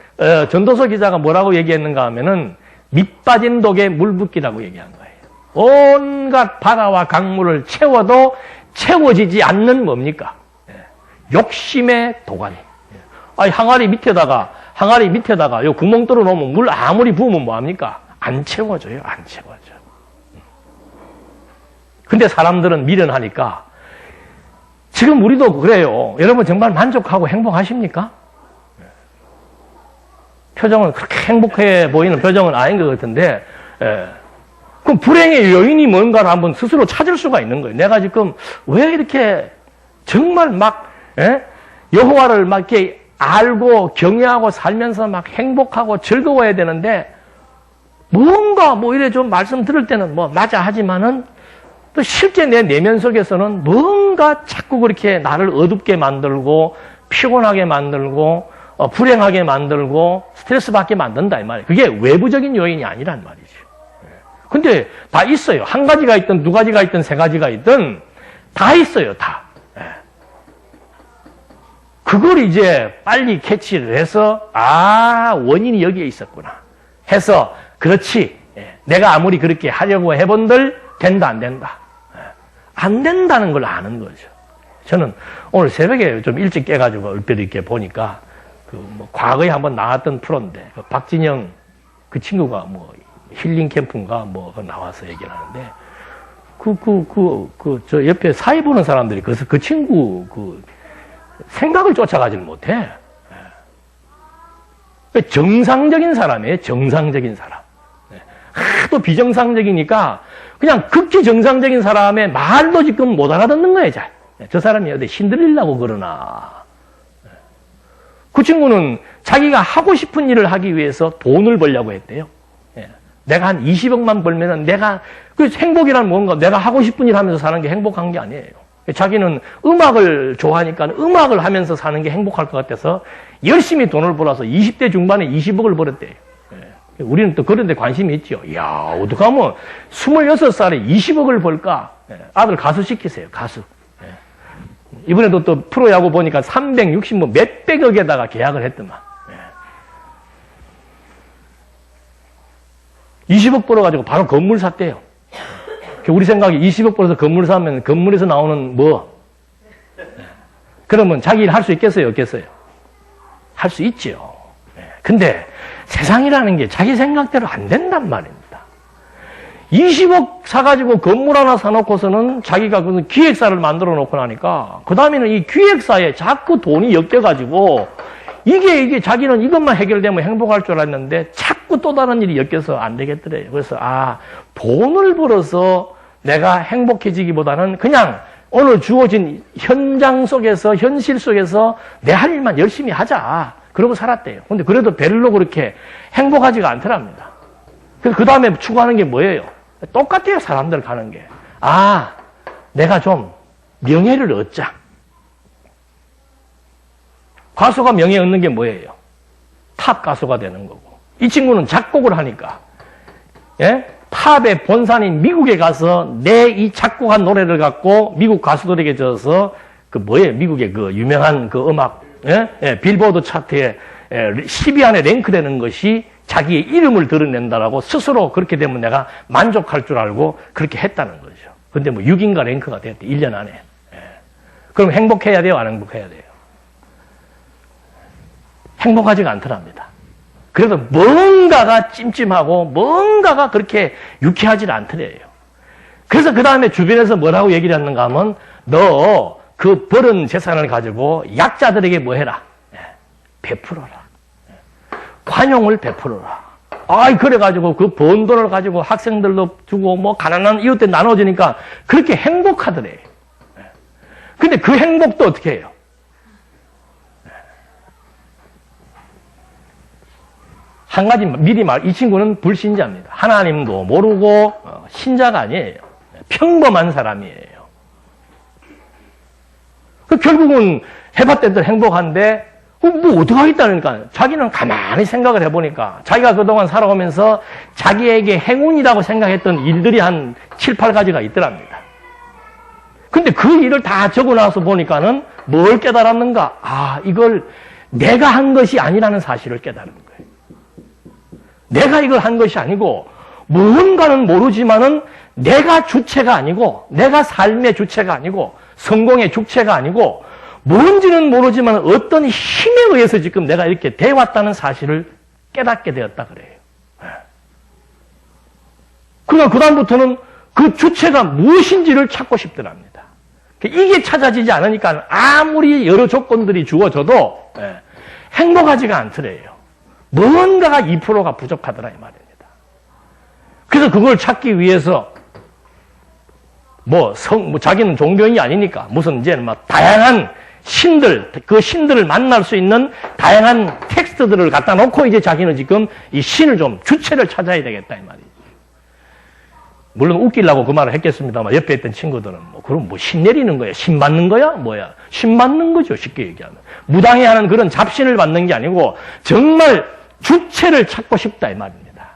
전도서 기자가 뭐라고 얘기했는가 하면은 밑 빠진 독에 물 붓기라고 얘기한 거예요. 온갖 바다와 강물을 채워도 채워지지 않는 뭡니까? 욕심의 도가니. 아니, 항아리 밑에다가 요 구멍 뚫어 놓으면 물 아무리 부으면 뭐합니까? 안 채워져요. 안 채워져. 근데 사람들은 미련하니까 지금 우리도 그래요. 여러분 정말 만족하고 행복하십니까? 표정은 그렇게 행복해 보이는 표정은 아닌 것 같은데 그럼 불행의 요인이 뭔가를 한번 스스로 찾을 수가 있는 거예요. 내가 지금 왜 이렇게 정말 막 여호와를 막 이렇게 알고 경외하고 살면서 막 행복하고 즐거워야 되는데 뭔가 뭐 이래 좀 말씀 들을 때는 뭐 맞아 하지만은 또 실제 내 내면 속에서는 뭔가 자꾸 그렇게 나를 어둡게 만들고 피곤하게 만들고 불행하게 만들고 스트레스 받게 만든다 이 말이에요. 그게 외부적인 요인이 아니란 말이죠. 근데 다 있어요. 한 가지가 있든 두 가지가 있든 세 가지가 있든 다 있어요. 다. 그걸 이제 빨리 캐치를 해서 원인이 여기에 있었구나 해서 그렇지 내가 아무리 그렇게 하려고 해본들 된다 안 된다 안 된다는 걸 아는 거죠. 저는 오늘 새벽에 좀 일찍 깨가지고 얼핏 이렇게 보니까 뭐 과거에 한번 나왔던 프로인데 박진영 그 친구가 뭐 힐링 캠프인가 뭐 나와서 얘기를 하는데 저 옆에 사회 보는 사람들이 그 친구 생각을 쫓아가지는 못해. 정상적인 사람이에요. 정상적인 사람. 하도 비정상적이니까 그냥 극히 정상적인 사람의 말도 지금 못 알아듣는 거예요. 잘. 저 사람이 어디 신들리려고 그러나. 그 친구는 자기가 하고 싶은 일을 하기 위해서 돈을 벌려고 했대요. 내가 한 20억만 벌면은 그 행복이란 뭔가 내가 하고 싶은 일 하면서 사는 게 행복한 게 아니에요. 자기는 음악을 좋아하니까 음악을 하면서 사는 게 행복할 것 같아서 열심히 돈을 벌어서 20대 중반에 20억을 벌었대요. 우리는 또 그런 데 관심이 있죠. 이야, 어떡하면 26살에 20억을 벌까? 아들 가수 시키세요, 가수. 이번에도 또 프로야구 보니까 360 뭐 몇백억에다가 계약을 했더만. 20억 벌어가지고 바로 건물 샀대요. 우리 생각에 20억 벌어서 건물 사면 건물에서 나오는 뭐? 그러면 자기 일 할 수 있겠어요? 없겠어요? 할 수 있지요. 근데 세상이라는 게 자기 생각대로 안 된단 말입니다. 20억 사가지고 건물 하나 사놓고서는 자기가 그 기획사를 만들어 놓고 나니까 그 다음에는 이 기획사에 자꾸 돈이 엮여가지고 이게 자기는 이것만 해결되면 행복할 줄 알았는데 자꾸 또 다른 일이 엮여서 안 되겠더래요. 그래서 돈을 벌어서 내가 행복해지기보다는 그냥 오늘 주어진 현장 속에서 현실 속에서 내 할 일만 열심히 하자. 그러고 살았대요. 근데 그래도 별로 그렇게 행복하지가 않더랍니다. 그래서 그 다음에 추구하는 게 뭐예요? 똑같아요. 사람들 가는 게. 내가 좀 명예를 얻자. 가수가 명예 얻는 게 뭐예요? 탑 가수가 되는 거고. 이 친구는 작곡을 하니까 팝의 본산인 미국에 가서 내 이 작곡한 노래를 갖고 미국 가수들에게 줘서 미국의 그 유명한 그 음악 빌보드 차트에 10위 안에 랭크되는 것이 자기의 이름을 드러낸다라고 스스로 그렇게 되면 내가 만족할 줄 알고 그렇게 했다는 거죠. 근데 6인가 랭크가 됐대. 1년 안에. 그럼 행복해야 돼요? 안 행복해야 돼요? 행복하지가 않더랍니다. 그래서 뭔가가 찜찜하고 뭔가가 그렇게 유쾌하지 않더래요. 그래서 그 다음에 주변에서 뭐라고 얘기를 했는가 하면 너 그 벌은 재산을 가지고 약자들에게 뭐 해라? 베풀어라. 관용을 베풀어라. 그래가지고 그 번 돈을 가지고 학생들도 주고 가난한 이웃들 나눠주니까 그렇게 행복하더래요. 근데 그 행복도 어떻게 해요? 한 가지 미리 이 친구는 불신자입니다. 하나님도 모르고 신자가 아니에요. 평범한 사람이에요. 결국은 해봤던 대로 행복한데 뭐 어떡하겠다니까 자기는 가만히 생각을 해보니까 자기가 그동안 살아오면서 자기에게 행운이라고 생각했던 일들이 한 7, 8가지가 있더랍니다. 근데 그 일을 다 적어놔서 보니까는 뭘 깨달았는가? 이걸 내가 한 것이 아니라는 사실을 깨달은 거예요. 내가 이걸 한 것이 아니고 무언가는 모르지만은 내가 주체가 아니고 내가 삶의 주체가 아니고 성공의 주체가 아니고 뭔지는 모르지만 어떤 힘에 의해서 지금 내가 이렇게 돼왔다는 사실을 깨닫게 되었다 그래요. 그러니까 그다음부터는 그 주체가 무엇인지를 찾고 싶더랍니다. 이게 찾아지지 않으니까 아무리 여러 조건들이 주어져도 행복하지가 않더래요. 뭔가가 2%가 부족하더라 이 말입니다. 그래서 그걸 찾기 위해서 자기는 종교인이 아니니까 무슨 이제 다양한 신들, 그 신들을 만날 수 있는 다양한 텍스트들을 갖다 놓고 이제 자기는 지금 이 신을 좀 주체를 찾아야 되겠다 이 말이죠. 물론 웃기려고 그 말을 했겠습니다만 옆에 있던 친구들은 그럼 신 내리는 거야? 신 받는 거야? 뭐야? 신 받는 거죠 쉽게 얘기하면. 무당해하는 그런 잡신을 받는 게 아니고 정말 주체를 찾고 싶다 이 말입니다.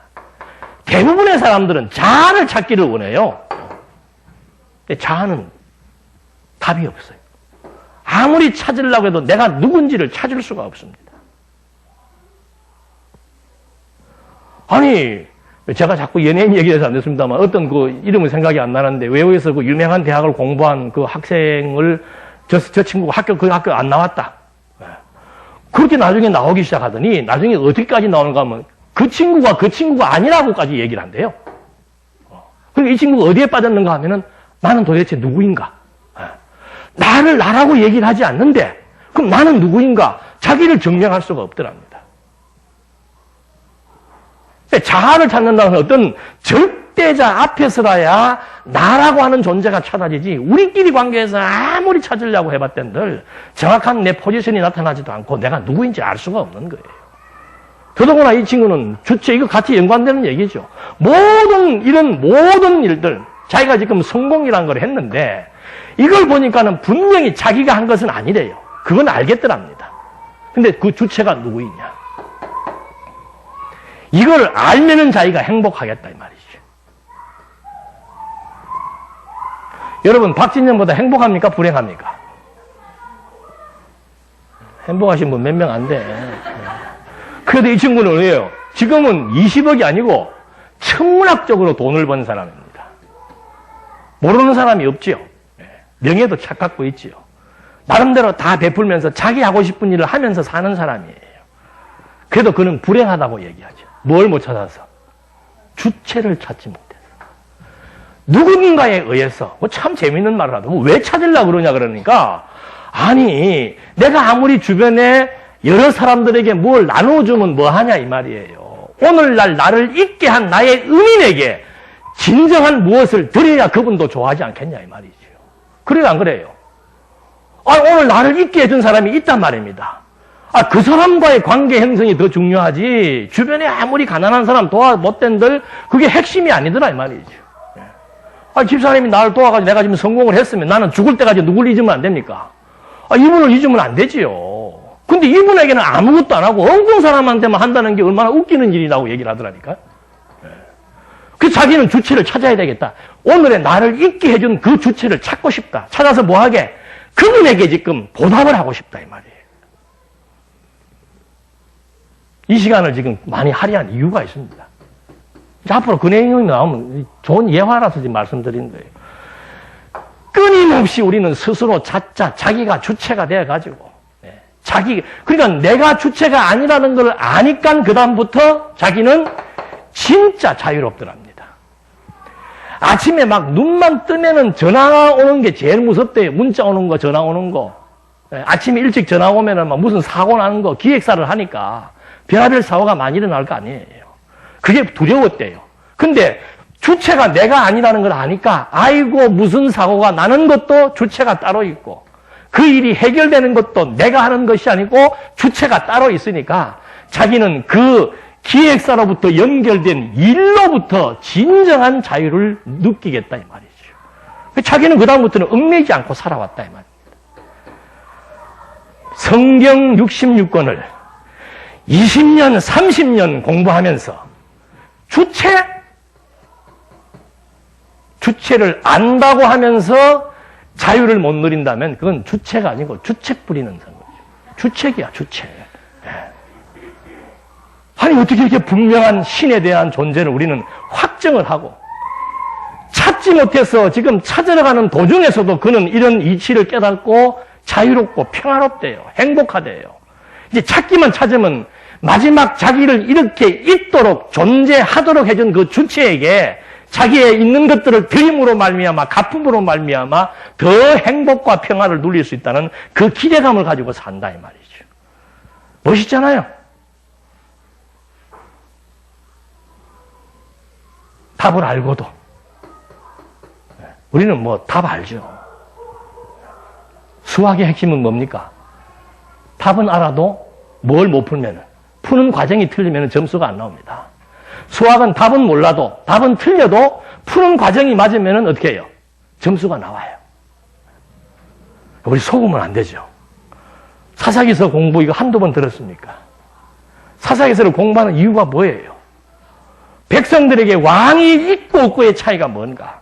대부분의 사람들은 자아를 찾기를 원해요. 자아는 답이 없어요. 아무리 찾으려고 해도 내가 누군지를 찾을 수가 없습니다. 제가 자꾸 연예인 얘기해서 안 됐습니다만 어떤 그 이름은 생각이 안 나는데 외국에서 그 유명한 대학을 공부한 그 학생을 저 친구가 그 학교 안 나왔다. 그렇게 나중에 나오기 시작하더니 나중에 어디까지 나오는가 하면 그 친구가 아니라고까지 얘기를 한대요. 그리고 이 친구가 어디에 빠졌는가 하면은 나는 도대체 누구인가? 나를 나라고 얘기를 하지 않는데 그럼 나는 누구인가? 자기를 증명할 수가 없더랍니다. 자아를 찾는다는 어떤 절대자 앞에서라야 나라고 하는 존재가 찾아지지 우리끼리 관계에서 아무리 찾으려고 해봤던들 정확한 내 포지션이 나타나지도 않고 내가 누구인지 알 수가 없는 거예요. 더더구나 이 친구는 주체 이거 같이 연관되는 얘기죠. 모든 일들 자기가 지금 성공이라는 걸 했는데 이걸 보니까는 분명히 자기가 한 것은 아니래요. 그건 알겠더랍니다. 근데 그 주체가 누구이냐? 이걸 알면은 자기가 행복하겠다 이 말이죠. 여러분 박진영보다 행복합니까? 불행합니까? 행복하신 분 몇 명 안 돼. 그래도 이 친구는 왜요? 지금은 20억이 아니고 천문학적으로 돈을 번 사람입니다. 모르는 사람이 없지요. 명예도 착각고 있지요. 나름대로 다 베풀면서 자기 하고 싶은 일을 하면서 사는 사람이에요. 그래도 그는 불행하다고 얘기하죠. 뭘 못 찾아서? 주체를 찾지 못해서. 누군가에 의해서, 참 재밌는 말을 하더라고. 왜 찾으려고 그러냐 그러니까, 아니, 내가 아무리 주변에 여러 사람들에게 뭘 나눠주면 뭐 하냐 이 말이에요. 오늘날 나를 있게 한 나의 은인에게 진정한 무엇을 드려야 그분도 좋아하지 않겠냐 이 말이죠. 그래요 안 그래요? 오늘 나를 있게 해준 사람이 있단 말입니다. 그 사람과의 관계 형성이 더 중요하지 주변에 아무리 가난한 사람 도와 못된들 그게 핵심이 아니더라 이 말이죠. 집사님이 나를 도와가지고 내가 지금 성공을 했으면 나는 죽을 때까지 누굴 잊으면 안 됩니까? 이분을 잊으면 안 되지요. 근데 이분에게는 아무것도 안 하고 엉뚱 사람한테만 한다는 게 얼마나 웃기는 일이라고 얘기를 하더라니까. 그래서 자기는 주체를 찾아야 되겠다. 오늘의 나를 잊게 해준 그 주체를 찾고 싶다. 찾아서 뭐 하게? 그분에게 지금 보답을 하고 싶다 이 말이에요. 이 시간을 지금 많이 할애한 이유가 있습니다. 앞으로 그 내용이 나오면 좋은 예화라서 지금 말씀드린 거예요. 끊임없이 우리는 스스로 자기가 주체가 되어가지고 그러니까 내가 주체가 아니라는 걸 아니까 그다음부터 자기는 진짜 자유롭더랍니다. 아침에 막 눈만 뜨면은 전화 오는 게 제일 무섭대요. 문자 오는 거, 전화 오는 거. 아침에 일찍 전화 오면은 막 무슨 사고 나는 거, 기획사를 하니까 별의별 사고가 많이 일어날 거 아니에요. 그게 두려웠대요. 근데 주체가 내가 아니라는 걸 아니까 아이고 무슨 사고가 나는 것도 주체가 따로 있고 그 일이 해결되는 것도 내가 하는 것이 아니고 주체가 따로 있으니까 자기는 그 기획사로부터 연결된 일로부터 진정한 자유를 느끼겠다 이 말이죠. 자기는 그다음부터는 얽매이지 않고 살아왔다 이 말입니다. 성경 66권을 20년, 30년 공부하면서 주체를 안다고 하면서 자유를 못 누린다면 그건 주체가 아니고 주책 부리는 거죠. 주책이야, 주책. 아니 어떻게 이렇게 분명한 신에 대한 존재를 우리는 확정을 하고 찾지 못해서 지금 찾으러 가는 도중에서도 그는 이런 이치를 깨닫고 자유롭고 평화롭대요. 행복하대요. 이제 찾기만 찾으면 마지막 자기를 이렇게 있도록 존재하도록 해준 그 주체에게 자기의 있는 것들을 드림으로 말미암아 갚음으로 말미암아 더 행복과 평화를 누릴 수 있다는 그 기대감을 가지고 산다 이 말이죠. 멋있잖아요. 답을 알고도 우리는 뭐 답 알죠. 수학의 핵심은 뭡니까? 답은 알아도 뭘 못 풀면 푸는 과정이 틀리면 점수가 안 나옵니다. 수학은 답은 몰라도 답은 틀려도 푸는 과정이 맞으면 어떻게 해요? 점수가 나와요. 우리 속으면 안 되죠. 사사기서 공부 이거 한두 번 들었습니까? 사사기서를 공부하는 이유가 뭐예요? 백성들에게 왕이 있고 없고의 차이가 뭔가?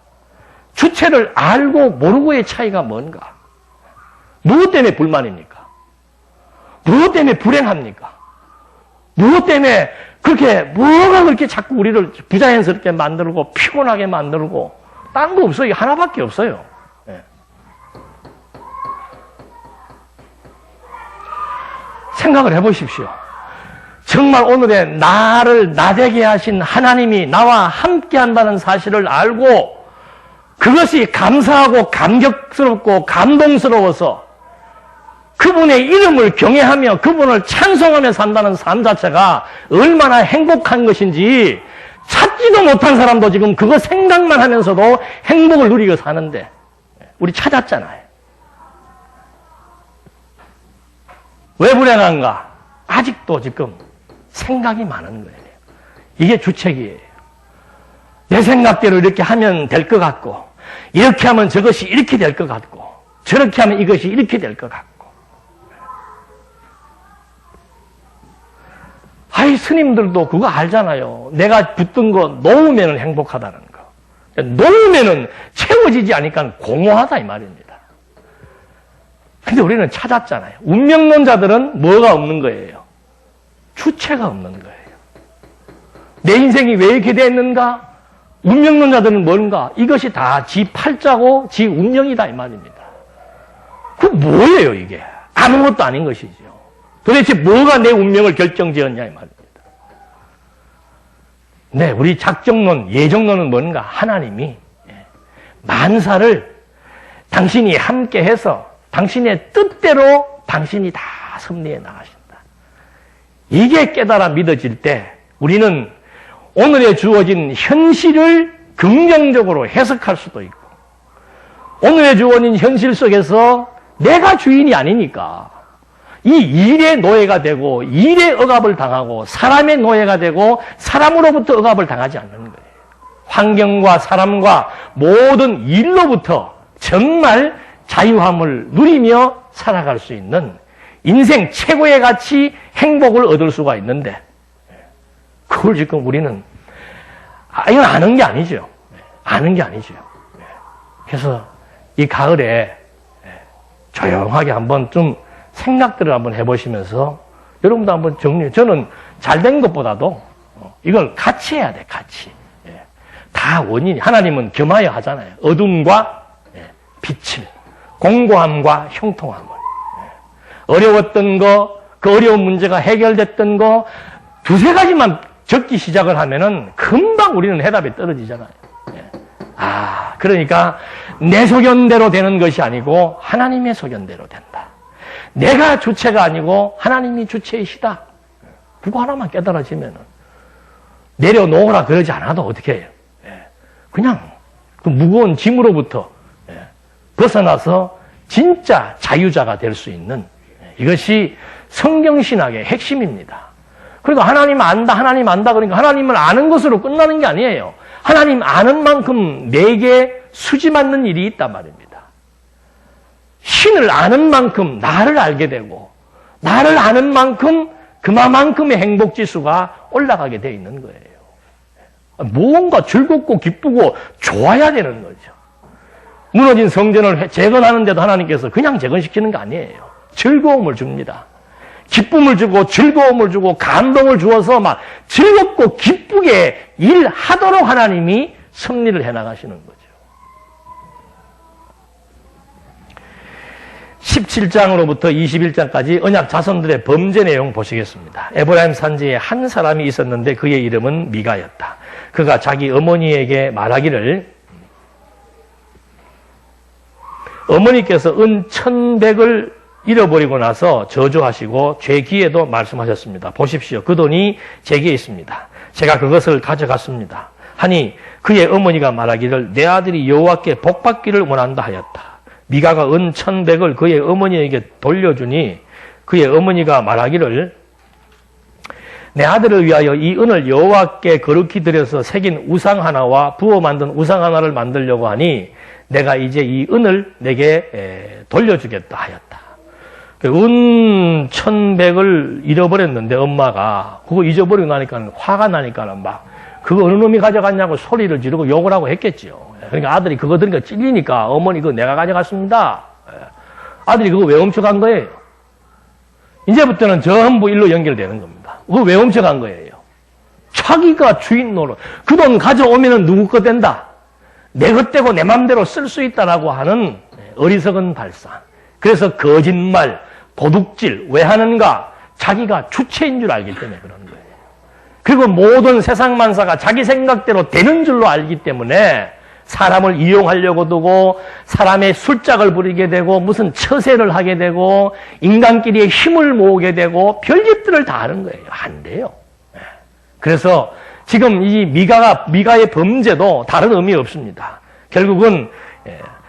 주체를 알고 모르고의 차이가 뭔가? 무엇 때문에 불만입니까? 무엇 때문에 불행합니까? 무엇 때문에 뭐가 그렇게 자꾸 우리를 부자연스럽게 만들고 피곤하게 만들고 딴 거 없어요. 하나밖에 없어요. 네. 생각을 해보십시오. 정말 오늘의 나를 나되게 하신 하나님이 나와 함께 한다는 사실을 알고 그것이 감사하고 감격스럽고 감동스러워서 그분의 이름을 경외하며 그분을 찬송하며 산다는 삶 자체가 얼마나 행복한 것인지 찾지도 못한 사람도 지금 그거 생각만 하면서도 행복을 누리고 사는데 우리 찾았잖아요. 왜 불행한가? 아직도 지금 생각이 많은 거예요. 이게 주책이에요. 내 생각대로 이렇게 하면 될 것 같고 이렇게 하면 저것이 이렇게 될 것 같고 저렇게 하면 이것이 이렇게 될 것 같고 스님들도 그거 알잖아요. 내가 붙든 거 놓으면 행복하다는 거. 놓으면 채워지지 않으니까 공허하다 이 말입니다. 근데 우리는 찾았잖아요. 운명론자들은 뭐가 없는 거예요? 주체가 없는 거예요. 내 인생이 왜 이렇게 됐는가? 운명론자들은 뭔가? 이것이 다 지 팔자고 지 운명이다 이 말입니다. 그 뭐예요 이게? 아무것도 아닌 것이죠. 도대체 뭐가 내 운명을 결정지었냐 이 말입니다. 네, 우리 작정론, 예정론은 뭔가? 하나님이 만사를 당신이 함께해서 당신의 뜻대로 당신이 다 섭리해 나가신다. 이게 깨달아 믿어질 때 우리는 오늘에 주어진 현실을 긍정적으로 해석할 수도 있고, 오늘에 주어진 현실 속에서 내가 주인이 아니니까 이 일의 노예가 되고 일의 억압을 당하고 사람의 노예가 되고 사람으로부터 억압을 당하지 않는 거예요. 환경과 사람과 모든 일로부터 정말 자유함을 누리며 살아갈 수 있는 인생 최고의 가치, 행복을 얻을 수가 있는데 그걸 지금 우리는 이건 아는 게 아니죠. 아는 게 아니죠. 그래서 이 가을에 조용하게 한번 좀 생각들을 한번 해보시면서 여러분도 한번 정리. 저는 잘된 것보다도 이걸 같이 해야 돼. 같이. 다 원인이. 하나님은 겸하여 하잖아요. 어둠과 빛을, 공고함과 형통함을. 어려웠던 거, 그 어려운 문제가 해결됐던 거 두세 가지만 적기 시작을 하면은 금방 우리는 해답이 떨어지잖아요. 그러니까 내 소견대로 되는 것이 아니고 하나님의 소견대로 된다. 내가 주체가 아니고 하나님이 주체이시다. 그거 하나만 깨달아지면은 내려놓으라 그러지 않아도 어떻게 해요? 그냥 그 무거운 짐으로부터 벗어나서 진짜 자유자가 될 수 있는 이것이 성경신학의 핵심입니다. 그리고 하나님 안다, 하나님 안다 그러니까 하나님을 아는 것으로 끝나는 게 아니에요. 하나님 아는 만큼 내게 수지 맞는 일이 있단 말입니다. 신을 아는 만큼 나를 알게 되고 나를 아는 만큼 그만큼의 행복지수가 올라가게 되어 있는 거예요. 무언가 즐겁고 기쁘고 좋아야 되는 거죠. 무너진 성전을 재건하는데도 하나님께서 그냥 재건시키는 거 아니에요. 즐거움을 줍니다. 기쁨을 주고 즐거움을 주고 감동을 주어서 막 즐겁고 기쁘게 일하도록 하나님이 섭리를 해나가시는 거죠. 17장으로부터 21장까지 언약 자손들의 범죄 내용 보시겠습니다. 에브라임 산지에 한 사람이 있었는데 그의 이름은 미가였다. 그가 자기 어머니에게 말하기를 어머니께서 은 1,100을 잃어버리고 나서 저주하시고 죄기에도 말씀하셨습니다. 보십시오. 그 돈이 제게 있습니다. 제가 그것을 가져갔습니다. 하니 그의 어머니가 말하기를 내 아들이 여호와께 복받기를 원한다 하였다. 미가가 은 1,100을 그의 어머니에게 돌려주니 그의 어머니가 말하기를 내 아들을 위하여 이 은을 여호와께 거룩히 드려서 새긴 우상 하나와 부어 만든 우상 하나를 만들려고 하니 내가 이제 이 은을 내게 돌려주겠다 하였다. 은 1,100을 잃어버렸는데 엄마가 그거 잊어버리고 나니까 화가 나니까 막 그거 어느 놈이 가져갔냐고 소리를 지르고 욕을 하고 했겠지요. 그러니까 아들이 그거 들으니까 찔리니까 어머니 그거 내가 가져갔습니다. 아들이 그거 왜 훔쳐간 거예요? 이제부터는 전부 일로 연결되는 겁니다. 그거 왜 훔쳐간 거예요? 자기가 주인 노릇. 그 돈 가져오면은 누구 거 된다. 내 것 되고 내 맘대로 쓸 수 있다라고 하는 어리석은 발상. 그래서 거짓말, 도둑질 왜 하는가? 자기가 주체인 줄 알기 때문에 그런 거예요. 그리고 모든 세상 만사가 자기 생각대로 되는 줄로 알기 때문에 사람을 이용하려고 두고 사람의 술짝을 부리게 되고 무슨 처세를 하게 되고 인간끼리 힘을 모으게 되고 별짓들을 다 하는 거예요. 안 돼요. 그래서 지금 이 미가의 범죄도 다른 의미 없습니다. 결국은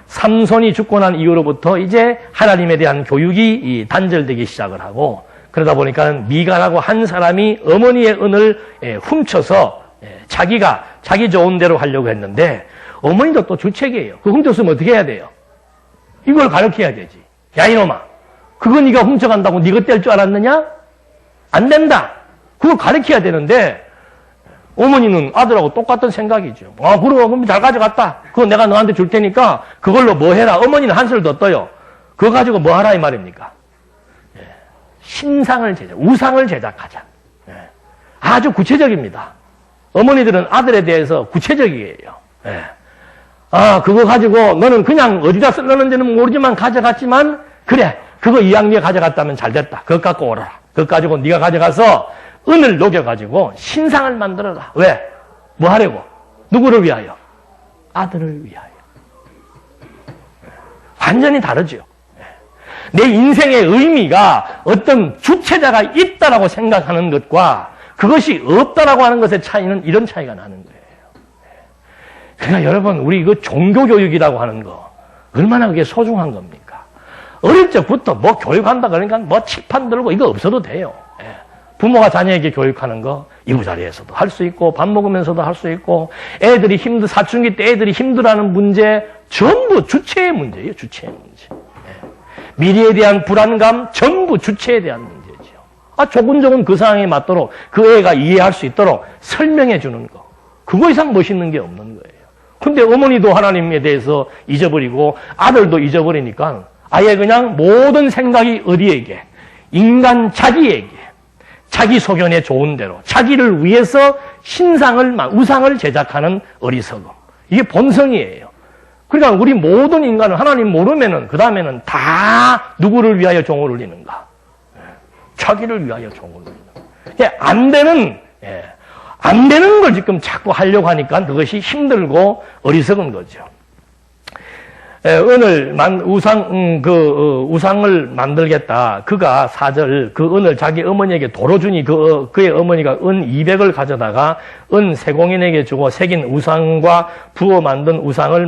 삼손이 죽고 난 이후로부터 이제 하나님에 대한 교육이 단절되기 시작을 하고 그러다 보니까 미가라고 한 사람이 어머니의 은을 훔쳐서 자기가 자기 좋은 대로 하려고 했는데 어머니도 또 주책이에요. 그거 훔쳤으면 어떻게 해야 돼요? 이걸 가르쳐야 되지. 야 이놈아, 그거 네가 훔쳐간다고 네가 뗄 줄 알았느냐? 안 된다. 그걸 가르쳐야 되는데 어머니는 아들하고 똑같은 생각이죠. 그럼 잘 가져갔다. 그거 내가 너한테 줄 테니까 그걸로 뭐 해라. 어머니는 한술 더 떠요. 그거 가지고 뭐 하라 이 말입니까? 신상을 우상을 제작하자. 아주 구체적입니다. 어머니들은 아들에 대해서 구체적이에요. 예. 아, 그거 가지고 너는 그냥 어디다 쓰려는지는 모르지만 가져갔지만 그래, 그거 이왕 가져갔다면 잘 됐다. 그것 갖고 오라. 그것 가지고 네가 가져가서 은을 녹여가지고 신상을 만들어라. 왜? 뭐 하려고? 누구를 위하여? 아들을 위하여. 완전히 다르죠. 내 인생의 의미가 어떤 주체자가 있다라고 생각하는 것과 그것이 없다라고 하는 것의 차이는 이런 차이가 나는 거예요. 그러니까 여러분, 우리 이거 종교교육이라고 하는 거 얼마나 그게 소중한 겁니까? 어릴 적부터 뭐 교육한다 그러니까 뭐 칠판 들고 이거 없어도 돼요. 부모가 자녀에게 교육하는 거 이부자리에서도 할 수 있고 밥 먹으면서도 할 수 있고 애들이 사춘기 때 애들이 힘들어하는 문제 전부 주체의 문제예요. 주체의 문제. 미래에 대한 불안감 전부 주체에 대한 문제죠. 조근조근 그 상황에 맞도록 그 애가 이해할 수 있도록 설명해 주는 거. 그거 이상 멋있는 게 없는 거예요. 근데 어머니도 하나님에 대해서 잊어버리고 아들도 잊어버리니까 아예 그냥 모든 생각이 어디에게? 인간 자기에게. 자기 소견에 좋은 대로 자기를 위해서 우상을 제작하는 어리석음. 이게 본성이에요. 그러니까 우리 모든 인간은 하나님 모르면은 그 다음에는 다 누구를 위하여 종을 울리는가? 자기를 위하여 종을 울리는가? 안 되는 걸 지금 자꾸 하려고 하니까 그것이 힘들고 어리석은 거죠. 은을 우상을 만들겠다. 그가 4절 그 은을 자기 어머니에게 도로 주니 그의 어머니가 은 200을 가져다가 은 세공인에게 주고 새긴 우상과 부어 만든 우상을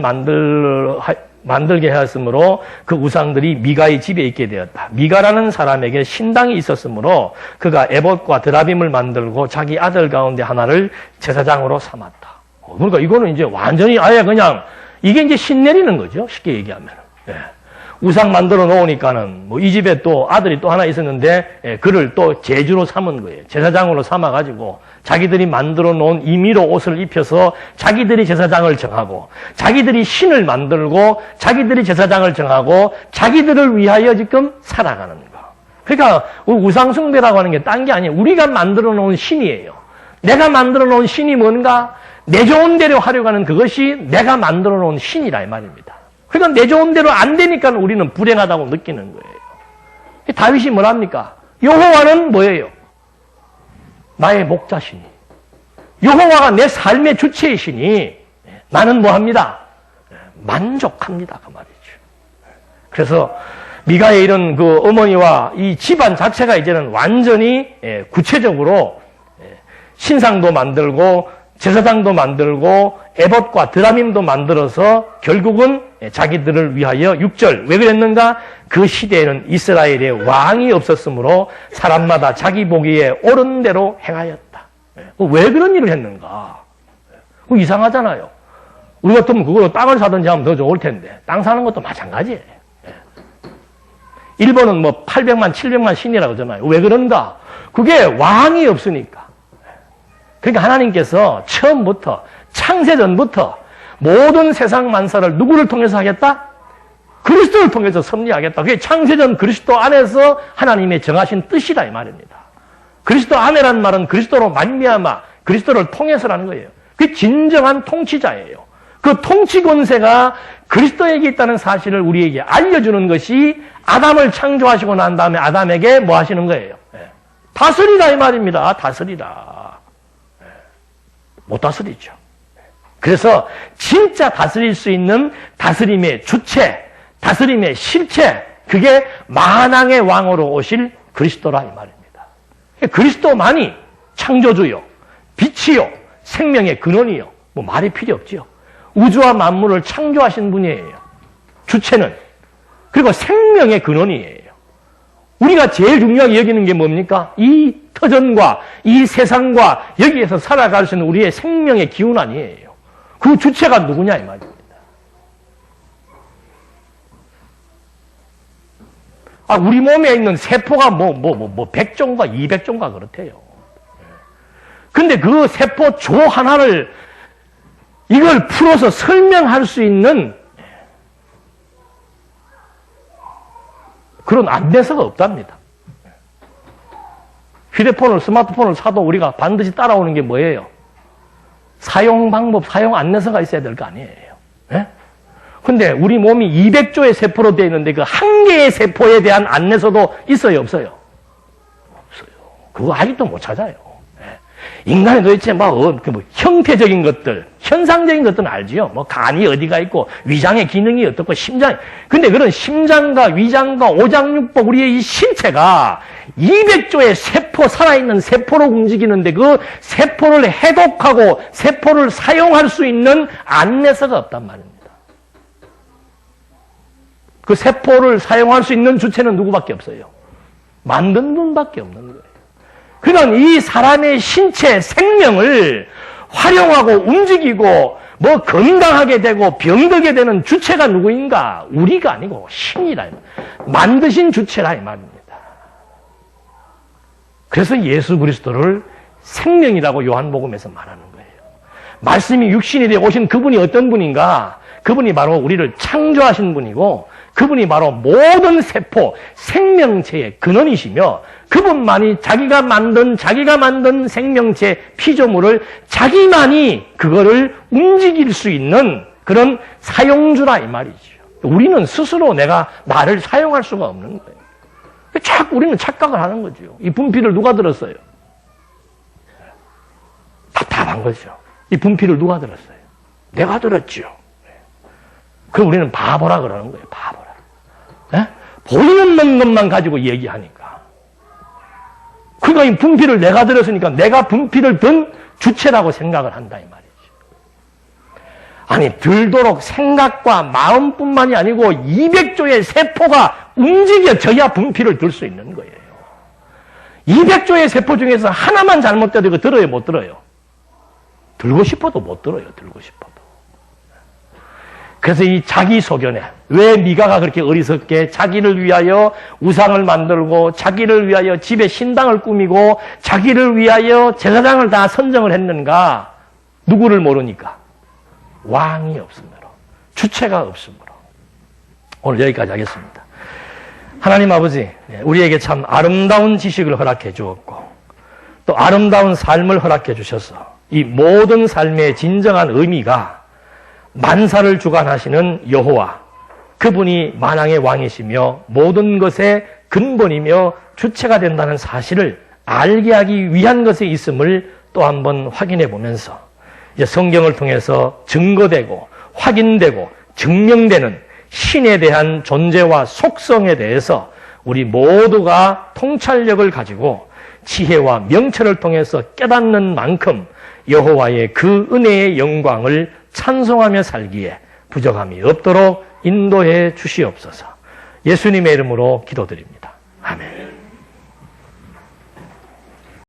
만들게 하였으므로 그 우상들이 미가의 집에 있게 되었다. 미가라는 사람에게 신당이 있었으므로 그가 에봇과 드라빔을 만들고 자기 아들 가운데 하나를 제사장으로 삼았다. 그러니까 이거는 이제 완전히 아예 그냥 이게 이제 신내리는 거죠. 쉽게 얘기하면. 우상 만들어 놓으니까는 이 집에 또 아들이 또 하나 있었는데 그를 또 제주로 삼은 거예요. 제사장으로 삼아가지고 자기들이 만들어 놓은 임의로 옷을 입혀서 자기들이 제사장을 정하고 자기들이 신을 만들고 자기들이 제사장을 정하고 자기들을 위하여 지금 살아가는 거. 그러니까 우상 숭배라고 하는 게 딴 게 아니에요. 우리가 만들어 놓은 신이에요. 내가 만들어 놓은 신이 뭔가? 내 좋은 대로 하려고 하는 그것이 내가 만들어 놓은 신이라 이 말입니다. 그러니까 내 좋은 대로 안 되니까 우리는 불행하다고 느끼는 거예요. 다윗이 뭐랍니까? 여호와는 뭐예요? 나의 목자시니. 여호와가 내 삶의 주체이시니 나는 뭐합니다? 만족합니다. 그 말이죠. 그래서 미가의 이런 그 어머니와 이 집안 자체가 이제는 완전히 구체적으로 신상도 만들고 제사장도 만들고 에봇과 드라밈도 만들어서 결국은 자기들을 위하여 6절 왜 그랬는가? 그 시대에는 이스라엘에 왕이 없었으므로 사람마다 자기 보기에 옳은 대로 행하였다. 왜 그런 일을 했는가? 이상하잖아요. 우리 같으면 그걸로 땅을 사든지 하면 더 좋을 텐데 땅 사는 것도 마찬가지예요. 일본은 뭐 800만 700만 신이라고 하잖아요. 왜 그런가? 그게 왕이 없으니까. 그러니까 하나님께서 처음부터 창세전부터 모든 세상 만사를 누구를 통해서 하겠다? 그리스도를 통해서 섭리하겠다. 그게 창세전 그리스도 안에서 하나님의 정하신 뜻이다 이 말입니다. 그리스도 안에란 말은 그리스도로 말미암아 그리스도를 통해서라는 거예요. 그게 진정한 통치자예요. 그 통치 권세가 그리스도에게 있다는 사실을 우리에게 알려주는 것이 아담을 창조하시고 난 다음에 아담에게 뭐 하시는 거예요? 다스리라 이 말입니다. 다스리라. 못 다스리죠. 그래서 진짜 다스릴 수 있는 다스림의 주체, 다스림의 실체, 그게 만왕의 왕으로 오실 그리스도라 이 말입니다. 그리스도만이 창조주요, 빛이요, 생명의 근원이요. 뭐 말이 필요 없지요. 우주와 만물을 창조하신 분이에요. 주체는. 그리고 생명의 근원이에요. 우리가 제일 중요하게 여기는 게 뭡니까? 이 터전과 이 세상과 여기에서 살아갈 수 있는 우리의 생명의 기운 아니에요. 그 주체가 누구냐 이 말입니다. 우리 몸에 있는 세포가 100종과 200종과 그렇대요. 근데 그 세포 조 하나를 이걸 풀어서 설명할 수 있는 그런 안내서가 없답니다. 휴대폰을, 스마트폰을 사도 우리가 반드시 따라오는 게 뭐예요? 사용 방법, 사용 안내서가 있어야 될 거 아니에요. 예? 근데 우리 몸이 200조의 세포로 되어 있는데 그 한 개의 세포에 대한 안내서도 있어요, 없어요? 없어요. 그거 아직도 못 찾아요. 인간이 도대체 뭐 형태적인 것들, 현상적인 것들은 알지요. 뭐 간이 어디가 있고 위장의 기능이 어떻고 심장. 근데 그런 심장과 위장과 오장육부 우리의 이 신체가 200조의 세포, 살아있는 세포로 움직이는데 그 세포를 해독하고 세포를 사용할 수 있는 안내서가 없단 말입니다. 그 세포를 사용할 수 있는 주체는 누구밖에 없어요? 만든 분밖에 없는 거예요. 그러니까 이 사람의 신체 생명을 활용하고 움직이고 뭐 건강하게 되고 병들게 되는 주체가 누구인가? 우리가 아니고 신이라. 만드신 주체라 이 말입니다. 그래서 예수 그리스도를 생명이라고 요한복음에서 말하는 거예요. 말씀이 육신이 되어 오신 그분이 어떤 분인가? 그분이 바로 우리를 창조하신 분이고 그분이 바로 모든 세포, 생명체의 근원이시며 그분만이 자기가 만든 생명체 피조물을 자기만이 그거를 움직일 수 있는 그런 사용주라 이 말이죠. 우리는 스스로 나를 사용할 수가 없는 거예요. 자꾸 우리는 착각을 하는 거죠. 이 분필을 누가 들었어요? 답답한 거죠. 이 분필을 누가 들었어요? 내가 들었죠. 그럼 우리는 바보라 그러는 거예요. 바보라. 네? 보이는 것만 가지고 얘기하니까. 그러니까 이 분필을 내가 들었으니까 내가 분필을 든 주체라고 생각을 한다 이 말이죠. 아니 들도록 생각과 마음뿐만이 아니고 200조의 세포가 움직여져야 분필을 들 수 있는 거예요. 200조의 세포 중에서 하나만 잘못돼도 이거 들어요, 못 들어요? 들고 싶어도 못 들어요, 들고 싶어도. 그래서 이 자기 소견에 왜 미가가 그렇게 어리석게 자기를 위하여 우상을 만들고 자기를 위하여 집에 신당을 꾸미고 자기를 위하여 제사장을 다 선정을 했는가? 누구를 모르니까? 왕이 없으므로, 주체가 없으므로. 오늘 여기까지 하겠습니다. 하나님 아버지, 우리에게 참 아름다운 지식을 허락해 주었고 또 아름다운 삶을 허락해 주셔서 이 모든 삶의 진정한 의미가 만사를 주관하시는 여호와, 그분이 만왕의 왕이시며 모든 것의 근본이며 주체가 된다는 사실을 알게 하기 위한 것에 있음을 또 한번 확인해 보면서 이제 성경을 통해서 증거되고 확인되고 증명되는 신에 대한 존재와 속성에 대해서 우리 모두가 통찰력을 가지고 지혜와 명철을 통해서 깨닫는 만큼 여호와의 그 은혜의 영광을 찬송하며 살기에 부족함이 없도록 인도해 주시옵소서. 예수님의 이름으로 기도드립니다. 아멘.